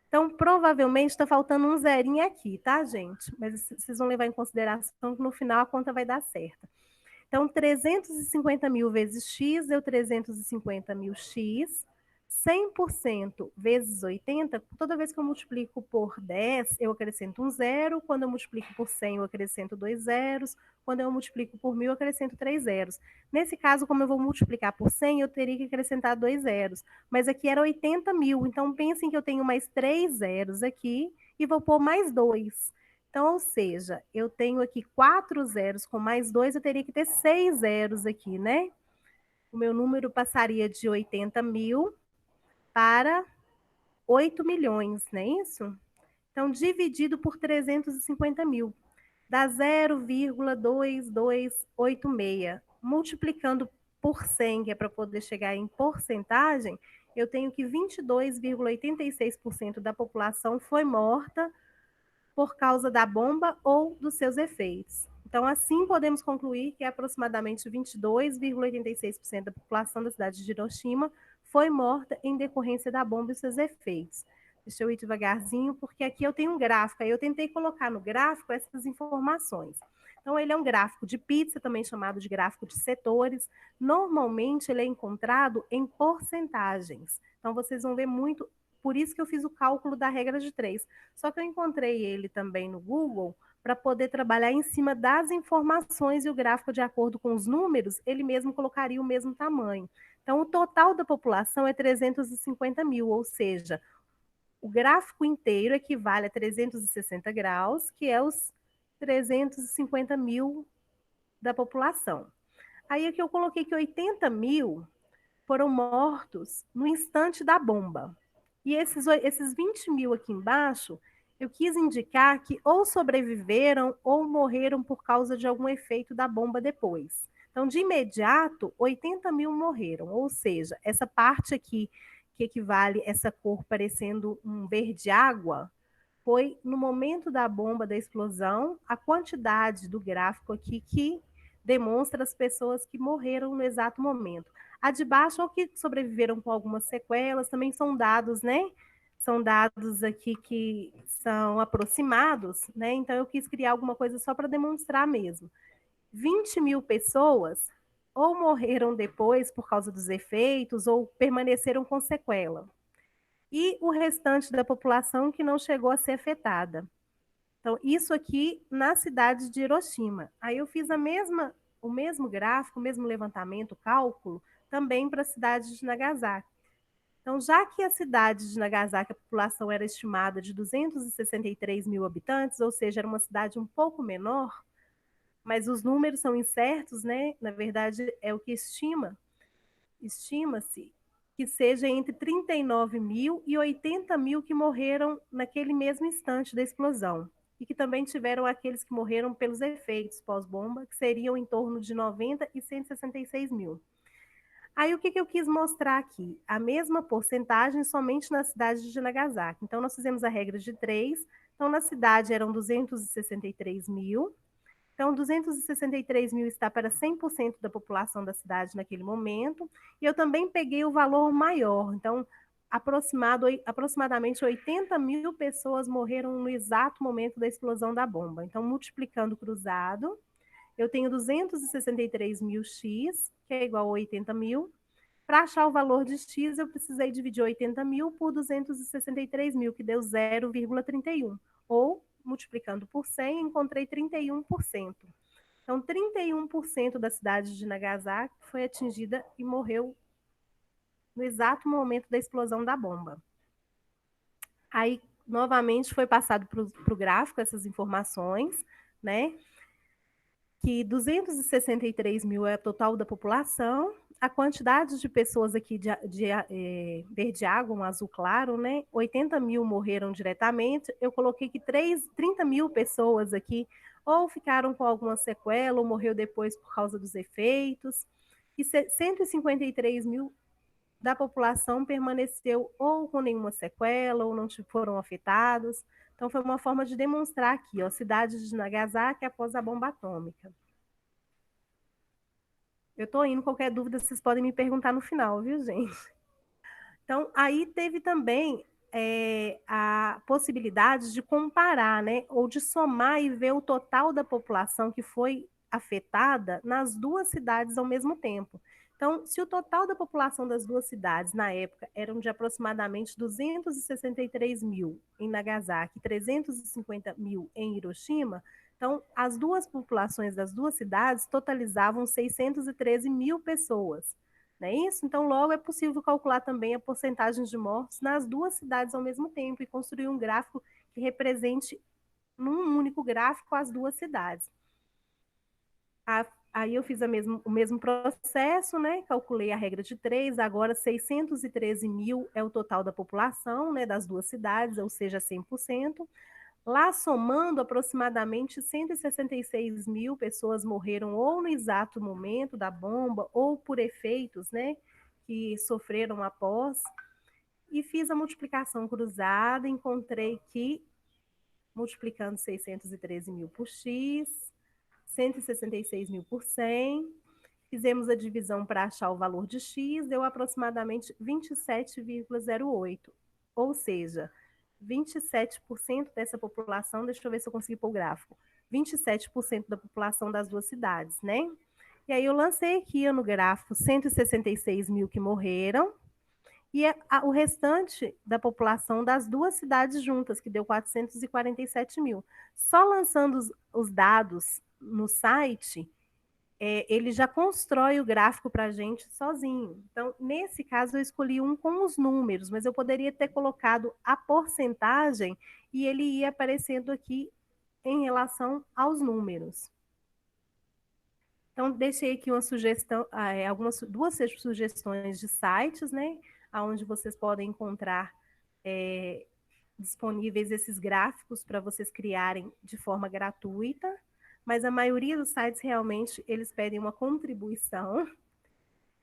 Então, provavelmente está faltando um zerinho aqui, tá, gente? Mas vocês vão levar em consideração que no final a conta vai dar certa. Então, 350 mil vezes X deu 350 mil X. 100% vezes 80, toda vez que eu multiplico por 10, eu acrescento um zero. Quando eu multiplico por 100, eu acrescento 2 zeros. Quando eu multiplico por 1.000, eu acrescento 3 zeros. Nesse caso, como eu vou multiplicar por 100, eu teria que acrescentar 2 zeros. Mas aqui era 80 mil, então pensem que eu tenho mais 3 zeros aqui e vou pôr mais 2. Então, ou seja, eu tenho aqui 4 zeros com mais 2, eu teria que ter 6 zeros aqui, né? O meu número passaria de 80 mil para 8 milhões, não é isso? Então, dividido por 350 mil, dá 0,2286. Multiplicando por 100, que é para poder chegar em porcentagem, eu tenho que 22,86% da população foi morta por causa da bomba ou dos seus efeitos. Então, assim, podemos concluir que aproximadamente 22,86% da população da cidade de Hiroshima foi morta em decorrência da bomba e seus efeitos. Deixa eu ir devagarzinho, porque aqui eu tenho um gráfico, aí eu tentei colocar no gráfico essas informações. Então, ele é um gráfico de pizza, também chamado de gráfico de setores. Normalmente, ele é encontrado em porcentagens. Então, vocês vão ver muito, por isso que eu fiz o cálculo da regra de 3. Só que eu encontrei ele também no Google para poder trabalhar em cima das informações e o gráfico, de acordo com os números, ele mesmo colocaria o mesmo tamanho. Então, o total da população é 350 mil, ou seja, o gráfico inteiro equivale a 360 graus, que é os 350 mil da população. Aí aqui eu coloquei que 80 mil foram mortos no instante da bomba. E esses 20 mil aqui embaixo, eu quis indicar que ou sobreviveram ou morreram por causa de algum efeito da bomba depois. Então, de imediato, 80 mil morreram, ou seja, essa parte aqui, que equivale essa cor parecendo um verde água, foi no momento da bomba, da explosão, a quantidade do gráfico aqui que demonstra as pessoas que morreram no exato momento. A de baixo, ou que sobreviveram com algumas sequelas, também são dados, né? São dados aqui que são aproximados, né? Então, eu quis criar alguma coisa só para demonstrar mesmo. 20 mil pessoas ou morreram depois por causa dos efeitos, ou permaneceram com sequela. E o restante da população que não chegou a ser afetada. Então, isso aqui na cidade de Hiroshima. Aí eu fiz o mesmo gráfico, o mesmo levantamento, cálculo, também para a cidade de Nagasaki. Então, já que a cidade de Nagasaki, a população era estimada de 263 mil habitantes, ou seja, era uma cidade um pouco menor, mas os números são incertos, né? Na verdade, é o que estima-se que seja entre 39 mil e 80 mil que morreram naquele mesmo instante da explosão. E que também tiveram aqueles que morreram pelos efeitos pós-bomba, que seriam em torno de 90 e 166 mil. Aí o que eu quis mostrar aqui? A mesma porcentagem somente na cidade de Nagasaki. Então, nós fizemos a regra de 3. Então, na cidade eram 263 mil. Então, 263 mil está para 100% da população da cidade naquele momento. E eu também peguei o valor maior. Então, aproximadamente 80 mil pessoas morreram no exato momento da explosão da bomba. Então, multiplicando cruzado, eu tenho 263 mil x, que é igual a 80 mil. Para achar o valor de x, eu precisei dividir 80 mil por 263 mil, que deu 0,31. Ou, multiplicando por 100, encontrei 31%. Então, 31% da cidade de Nagasaki foi atingida e morreu no exato momento da explosão da bomba. Aí, novamente, foi passado para o gráfico essas informações, né? Que 263 mil é o total da população, a quantidade de pessoas aqui de verde água, um azul claro, né? 80 mil morreram diretamente. Eu coloquei que 30 mil pessoas aqui ou ficaram com alguma sequela, ou morreu depois por causa dos efeitos. E 153 mil da população permaneceu ou com nenhuma sequela, ou não foram afetados. Então, foi uma forma de demonstrar aqui, ó, cidade de Nagasaki após a bomba atômica. Eu estou indo, qualquer dúvida vocês podem me perguntar no final, viu, gente? Então, aí teve também a possibilidade de comparar, né, ou de somar e ver o total da população que foi afetada nas duas cidades ao mesmo tempo. Então, se o total da população das duas cidades, na época, eram de aproximadamente 263 mil em Nagasaki e 350 mil em Hiroshima, então, as duas populações das duas cidades totalizavam 613 mil pessoas. Não é isso? Então, logo é possível calcular também a porcentagem de mortos nas duas cidades ao mesmo tempo e construir um gráfico que represente, num único gráfico, as duas cidades. Aí eu fiz o mesmo processo, né? Calculei a regra de 3, agora 613 mil é o total da população, né, das duas cidades, ou seja, 100%. Lá, somando, aproximadamente 166 mil pessoas morreram ou no exato momento da bomba, ou por efeitos, né, que sofreram após. E fiz a multiplicação cruzada, encontrei que, multiplicando 613 mil por x, 166 mil por 100, fizemos a divisão para achar o valor de x, deu aproximadamente 27,08. Ou seja, 27% dessa população, deixa eu ver se eu consegui pôr o gráfico, 27% da população das duas cidades, né? E aí eu lancei aqui no gráfico 166 mil que morreram, e o restante da população das duas cidades juntas, que deu 447 mil. Só lançando os dados no site, ele já constrói o gráfico para a gente sozinho. Então, nesse caso, eu escolhi um com os números, mas eu poderia ter colocado a porcentagem e ele ia aparecendo aqui em relação aos números. Então, deixei aqui uma sugestão, duas sugestões de sites, né, onde vocês podem encontrar disponíveis esses gráficos para vocês criarem de forma gratuita, mas a maioria dos sites realmente eles pedem uma contribuição.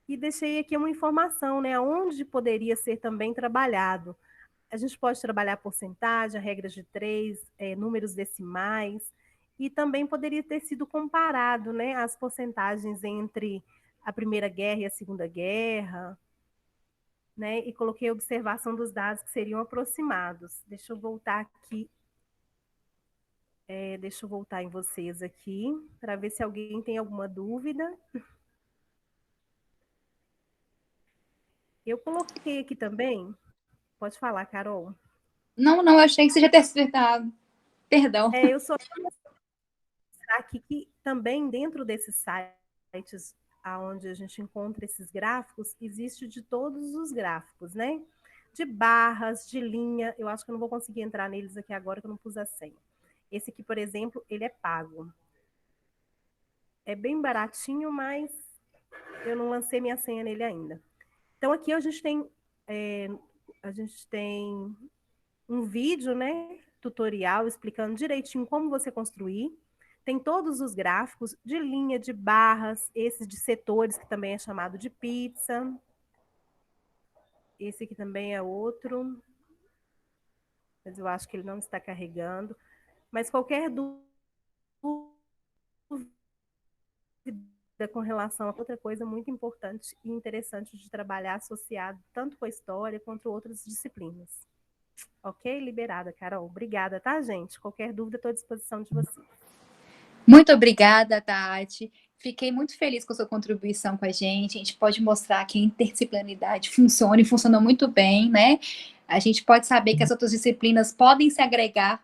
E deixei aqui uma informação, né, onde poderia ser também trabalhado. A gente pode trabalhar porcentagem, regras de 3, números decimais, e também poderia ter sido comparado, né, as porcentagens entre a Primeira Guerra e a Segunda Guerra, né, e coloquei a observação dos dados que seriam aproximados. Deixa eu voltar aqui. Deixa eu voltar em vocês aqui, para ver se alguém tem alguma dúvida. Eu coloquei aqui também. Pode falar, Carol. Não, eu achei que você já tinha acertado. Perdão. Eu só vou mostrar aqui que também dentro desses sites onde a gente encontra esses gráficos, existe de todos os gráficos, né? De barras, de linha. Eu acho que eu não vou conseguir entrar neles aqui agora, que eu não pus a senha. Esse aqui, por exemplo, ele é pago. É bem baratinho, mas eu não lancei minha senha nele ainda. Então, aqui a gente tem um vídeo, né, tutorial explicando direitinho como você construir. Tem todos os gráficos de linha, de barras, esse de setores, que também é chamado de pizza. Esse aqui também é outro. Mas eu acho que ele não está carregando. Mas qualquer dúvida com relação a outra coisa muito importante e interessante de trabalhar associado tanto com a história quanto outras disciplinas. Ok? Liberada, Carol. Obrigada, tá, gente? Qualquer dúvida, estou à disposição de vocês. Muito obrigada, Tati. Fiquei muito feliz com a sua contribuição com a gente. A gente pode mostrar que a interdisciplinaridade funciona e funciona muito bem, né? A gente pode saber que as outras disciplinas podem se agregar.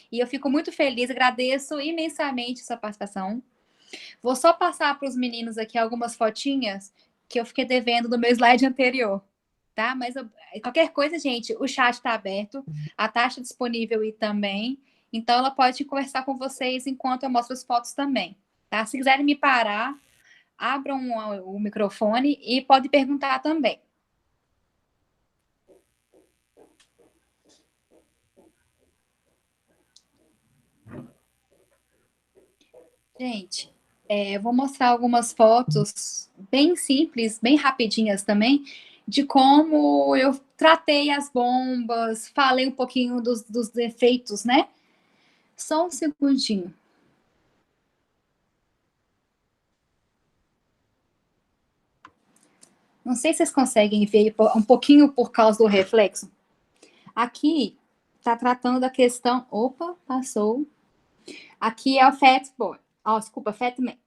E eu fico muito feliz, agradeço imensamente a sua participação. Vou só passar para os meninos aqui algumas fotinhas que eu fiquei devendo no meu slide anterior, tá? Mas qualquer coisa, gente, o chat está aberto, a Tati disponível e também. Então, ela pode conversar com vocês enquanto eu mostro as fotos também, tá? Se quiserem me parar, abram o microfone e podem perguntar também. Gente, eu vou mostrar algumas fotos bem simples, bem rapidinhas também, de como eu tratei as bombas, falei um pouquinho dos efeitos, né? Só um segundinho. Não sei se vocês conseguem ver um pouquinho por causa do reflexo. Aqui está tratando da questão... Opa, passou. Aqui é o Fatboy. Desculpa, Fatman.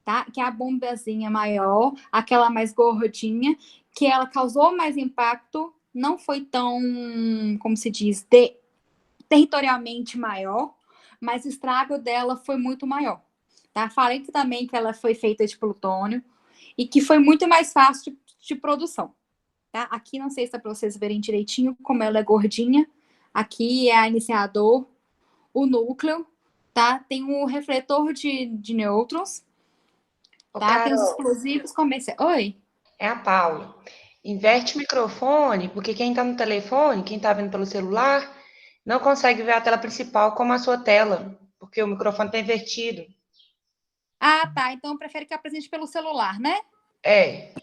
Tá? Que é a bombazinha maior, aquela mais gordinha, que ela causou mais impacto, não foi tão, como se diz, territorialmente maior, mas o estrago dela foi muito maior. Tá? Falei também que ela foi feita de plutônio e que foi muito mais fácil de produção. Tá? Aqui não sei se é para vocês verem direitinho como ela é gordinha. Aqui é a iniciador, o núcleo, tá? Tem um refletor de nêutrons, tá? Tem os explosivos comerciais. Oi? É a Paula. Inverte o microfone, porque quem está no telefone, quem está vendo pelo celular, não consegue ver a tela principal como a sua tela, porque o microfone está invertido. Ah, tá. Então prefere que apresente pelo celular, né? É.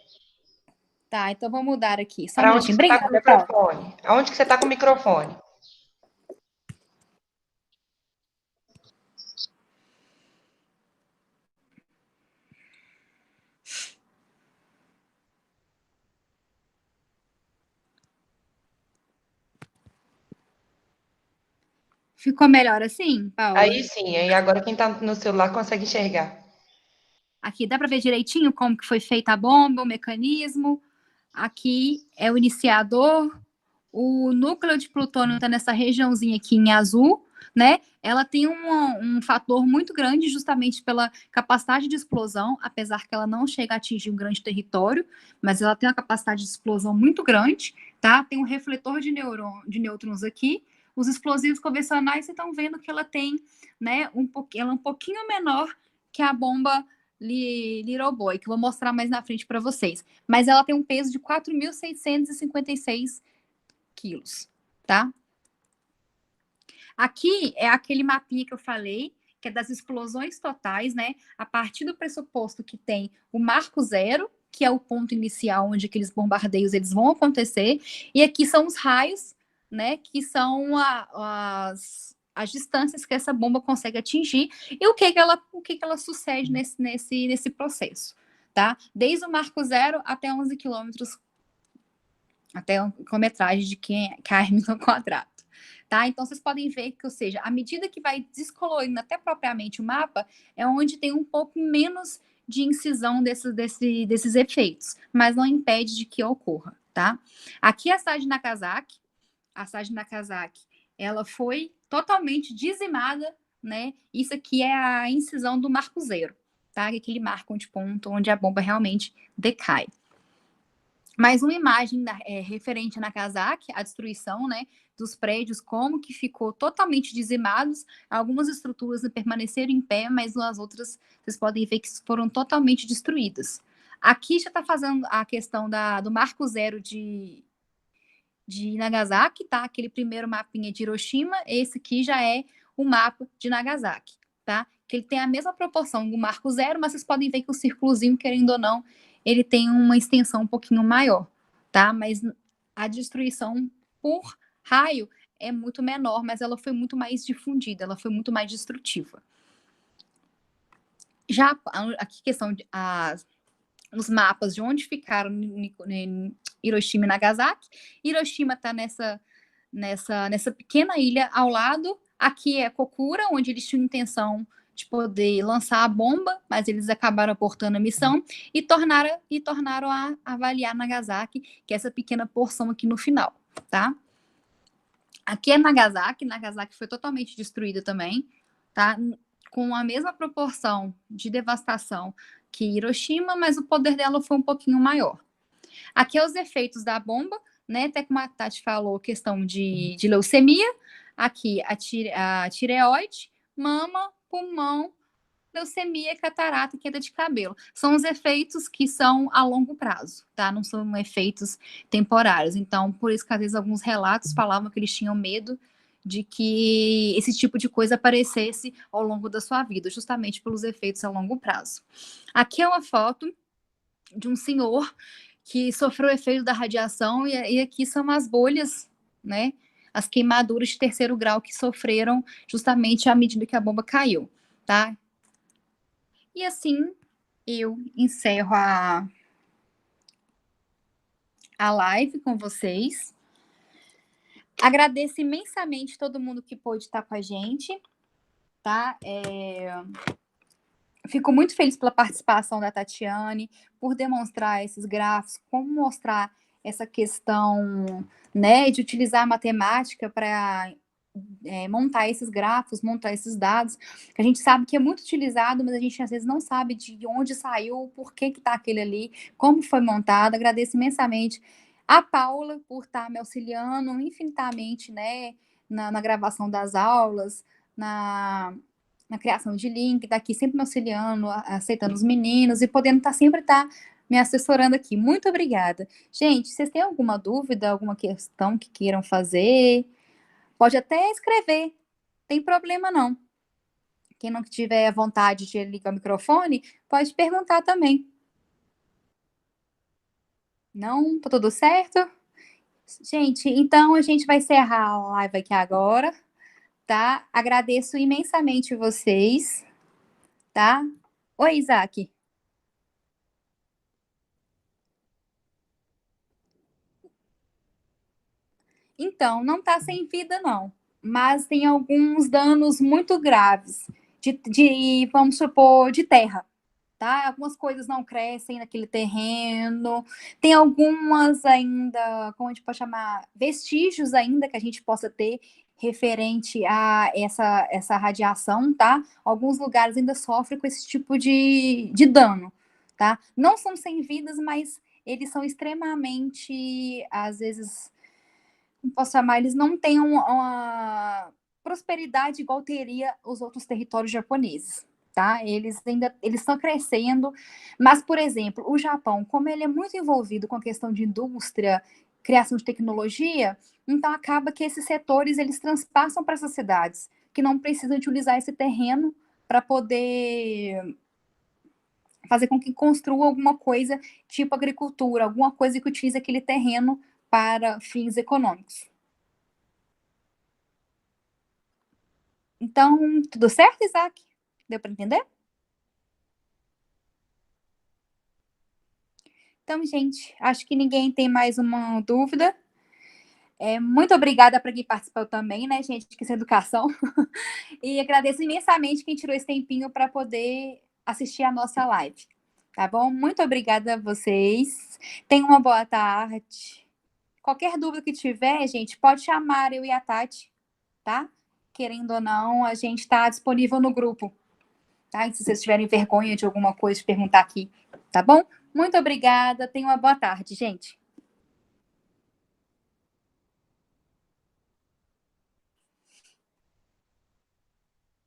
Tá, então vou mudar aqui. Só um Para onde minutinho. você está com o Obrigada, microfone? Aonde que você está com o microfone? Ficou melhor assim, Paula? Aí sim, aí agora quem está no celular consegue enxergar. Aqui dá para ver direitinho como que foi feita a bomba, o mecanismo. Aqui é o iniciador. O núcleo de plutônio está nessa regiãozinha aqui em azul, né? Ela tem um fator muito grande justamente pela capacidade de explosão, apesar que ela não chega a atingir um grande território, mas ela tem uma capacidade de explosão muito grande, tá? Tem um refletor de nêutrons aqui, Os explosivos convencionais, vocês estão vendo que ela tem, né, ela é um pouquinho menor que a bomba Little Boy, que eu vou mostrar mais na frente para vocês. Mas ela tem um peso de 4.656 quilos, tá? Aqui é aquele mapinha que eu falei, que é das explosões totais, né? A partir do pressuposto que tem o marco zero, que é o ponto inicial onde aqueles bombardeios eles vão acontecer, e aqui são os raios, né? Que são as distâncias que essa bomba consegue atingir e o que ela sucede nesse processo, tá? Desde o marco zero até 11 quilômetros, até a quilometragem de km ao quadrado. Tá? Então, vocês podem ver que, ou seja, à medida que vai descolorindo até propriamente o mapa, é onde tem um pouco menos de incisão desses efeitos, mas não impede de que ocorra, tá? Aqui a cidade de Nagasaki, ela foi totalmente dizimada, né? Isso aqui é a incisão do marco zero, tá? Aquele marco de ponto onde a bomba realmente decai. Mais uma imagem referente a Nagasaki, a destruição, né, dos prédios, como que ficou totalmente dizimados. Algumas estruturas permaneceram em pé, mas as outras, vocês podem ver que foram totalmente destruídas. Aqui já está fazendo a questão do marco zero de Nagasaki, tá? Aquele primeiro mapinha de Hiroshima, esse aqui já é o mapa de Nagasaki, tá? Que ele tem a mesma proporção do marco zero, mas vocês podem ver que o círculozinho, querendo ou não, ele tem uma extensão um pouquinho maior, tá? Mas a destruição por raio é muito menor, mas ela foi muito mais difundida, ela foi muito mais destrutiva. Já aqui questão de os mapas de onde ficaram Hiroshima e Nagasaki. Hiroshima está nessa pequena ilha ao lado. Aqui é Kokura, onde eles tinham intenção de poder lançar a bomba, mas eles acabaram abortando a missão e tornaram a avaliar Nagasaki, que é essa pequena porção aqui no final, tá? Aqui é Nagasaki foi totalmente destruída também, tá? Com a mesma proporção de devastação que Hiroshima, mas o poder dela foi um pouquinho maior. Aqui é os efeitos da bomba, né? Até como a Tati falou, questão de leucemia. Aqui a tireoide, mama, pulmão, leucemia, catarata e queda de cabelo. São os efeitos que são a longo prazo, tá? Não são efeitos temporários. Então, por isso que às vezes alguns relatos falavam que eles tinham medo de que esse tipo de coisa aparecesse ao longo da sua vida, justamente pelos efeitos a longo prazo. Aqui é uma foto de um senhor que sofreu o efeito da radiação e aqui são as bolhas, né? As queimaduras de terceiro grau que sofreram justamente à medida que a bomba caiu, tá? E assim eu encerro a live com vocês. Agradeço imensamente todo mundo que pôde estar com a gente, tá? Fico muito feliz pela participação da Tatiane, por demonstrar esses gráficos, como mostrar essa questão, né, de utilizar a matemática para montar esses gráficos, montar esses dados, que a gente sabe que é muito utilizado, mas a gente às vezes não sabe de onde saiu, por que está aquele ali, como foi montado. Agradeço imensamente a Paula por estar me auxiliando infinitamente, né, na gravação das aulas, na criação de link, tá aqui sempre me auxiliando, aceitando os meninos e podendo sempre me assessorando aqui. Muito obrigada. Gente, vocês têm alguma dúvida, alguma questão que queiram fazer? Pode até escrever, tem problema não. Quem não tiver vontade de ligar o microfone, pode perguntar também. Não? Tá tudo certo? Gente, então a gente vai encerrar a live aqui agora, tá? Agradeço imensamente vocês, tá? Oi, Isaac. Então, não tá sem vida, não. Mas tem alguns danos muito graves, vamos supor, de terra, tá? Algumas coisas não crescem naquele terreno, tem algumas ainda, como a gente pode chamar, vestígios ainda que a gente possa ter referente a essa radiação, tá? Alguns lugares ainda sofrem com esse tipo de dano, tá? Não são sem vidas, mas eles são extremamente, às vezes, posso chamar, eles não têm uma prosperidade igual teria os outros territórios japoneses, tá? Eles estão crescendo, mas, por exemplo, o Japão, como ele é muito envolvido com a questão de indústria, criação de tecnologia, então acaba que esses setores, eles transpassam para essas cidades, que não precisam utilizar esse terreno para poder fazer com que construa alguma coisa tipo agricultura, alguma coisa que utilize aquele terreno para fins econômicos. Então, tudo certo, Isaac? Deu para entender? Então, gente, acho que ninguém tem mais uma dúvida. Muito obrigada para quem participou também, né, gente, que isso é educação. E agradeço imensamente quem tirou esse tempinho para poder assistir a nossa live. Tá bom? Muito obrigada a vocês. Tenham uma boa tarde. Qualquer dúvida que tiver, gente, pode chamar eu e a Tati, tá? Querendo ou não, a gente está disponível no grupo, tá? E se vocês tiverem vergonha de alguma coisa, de perguntar aqui, tá bom? Muito obrigada. Tenham uma boa tarde, gente.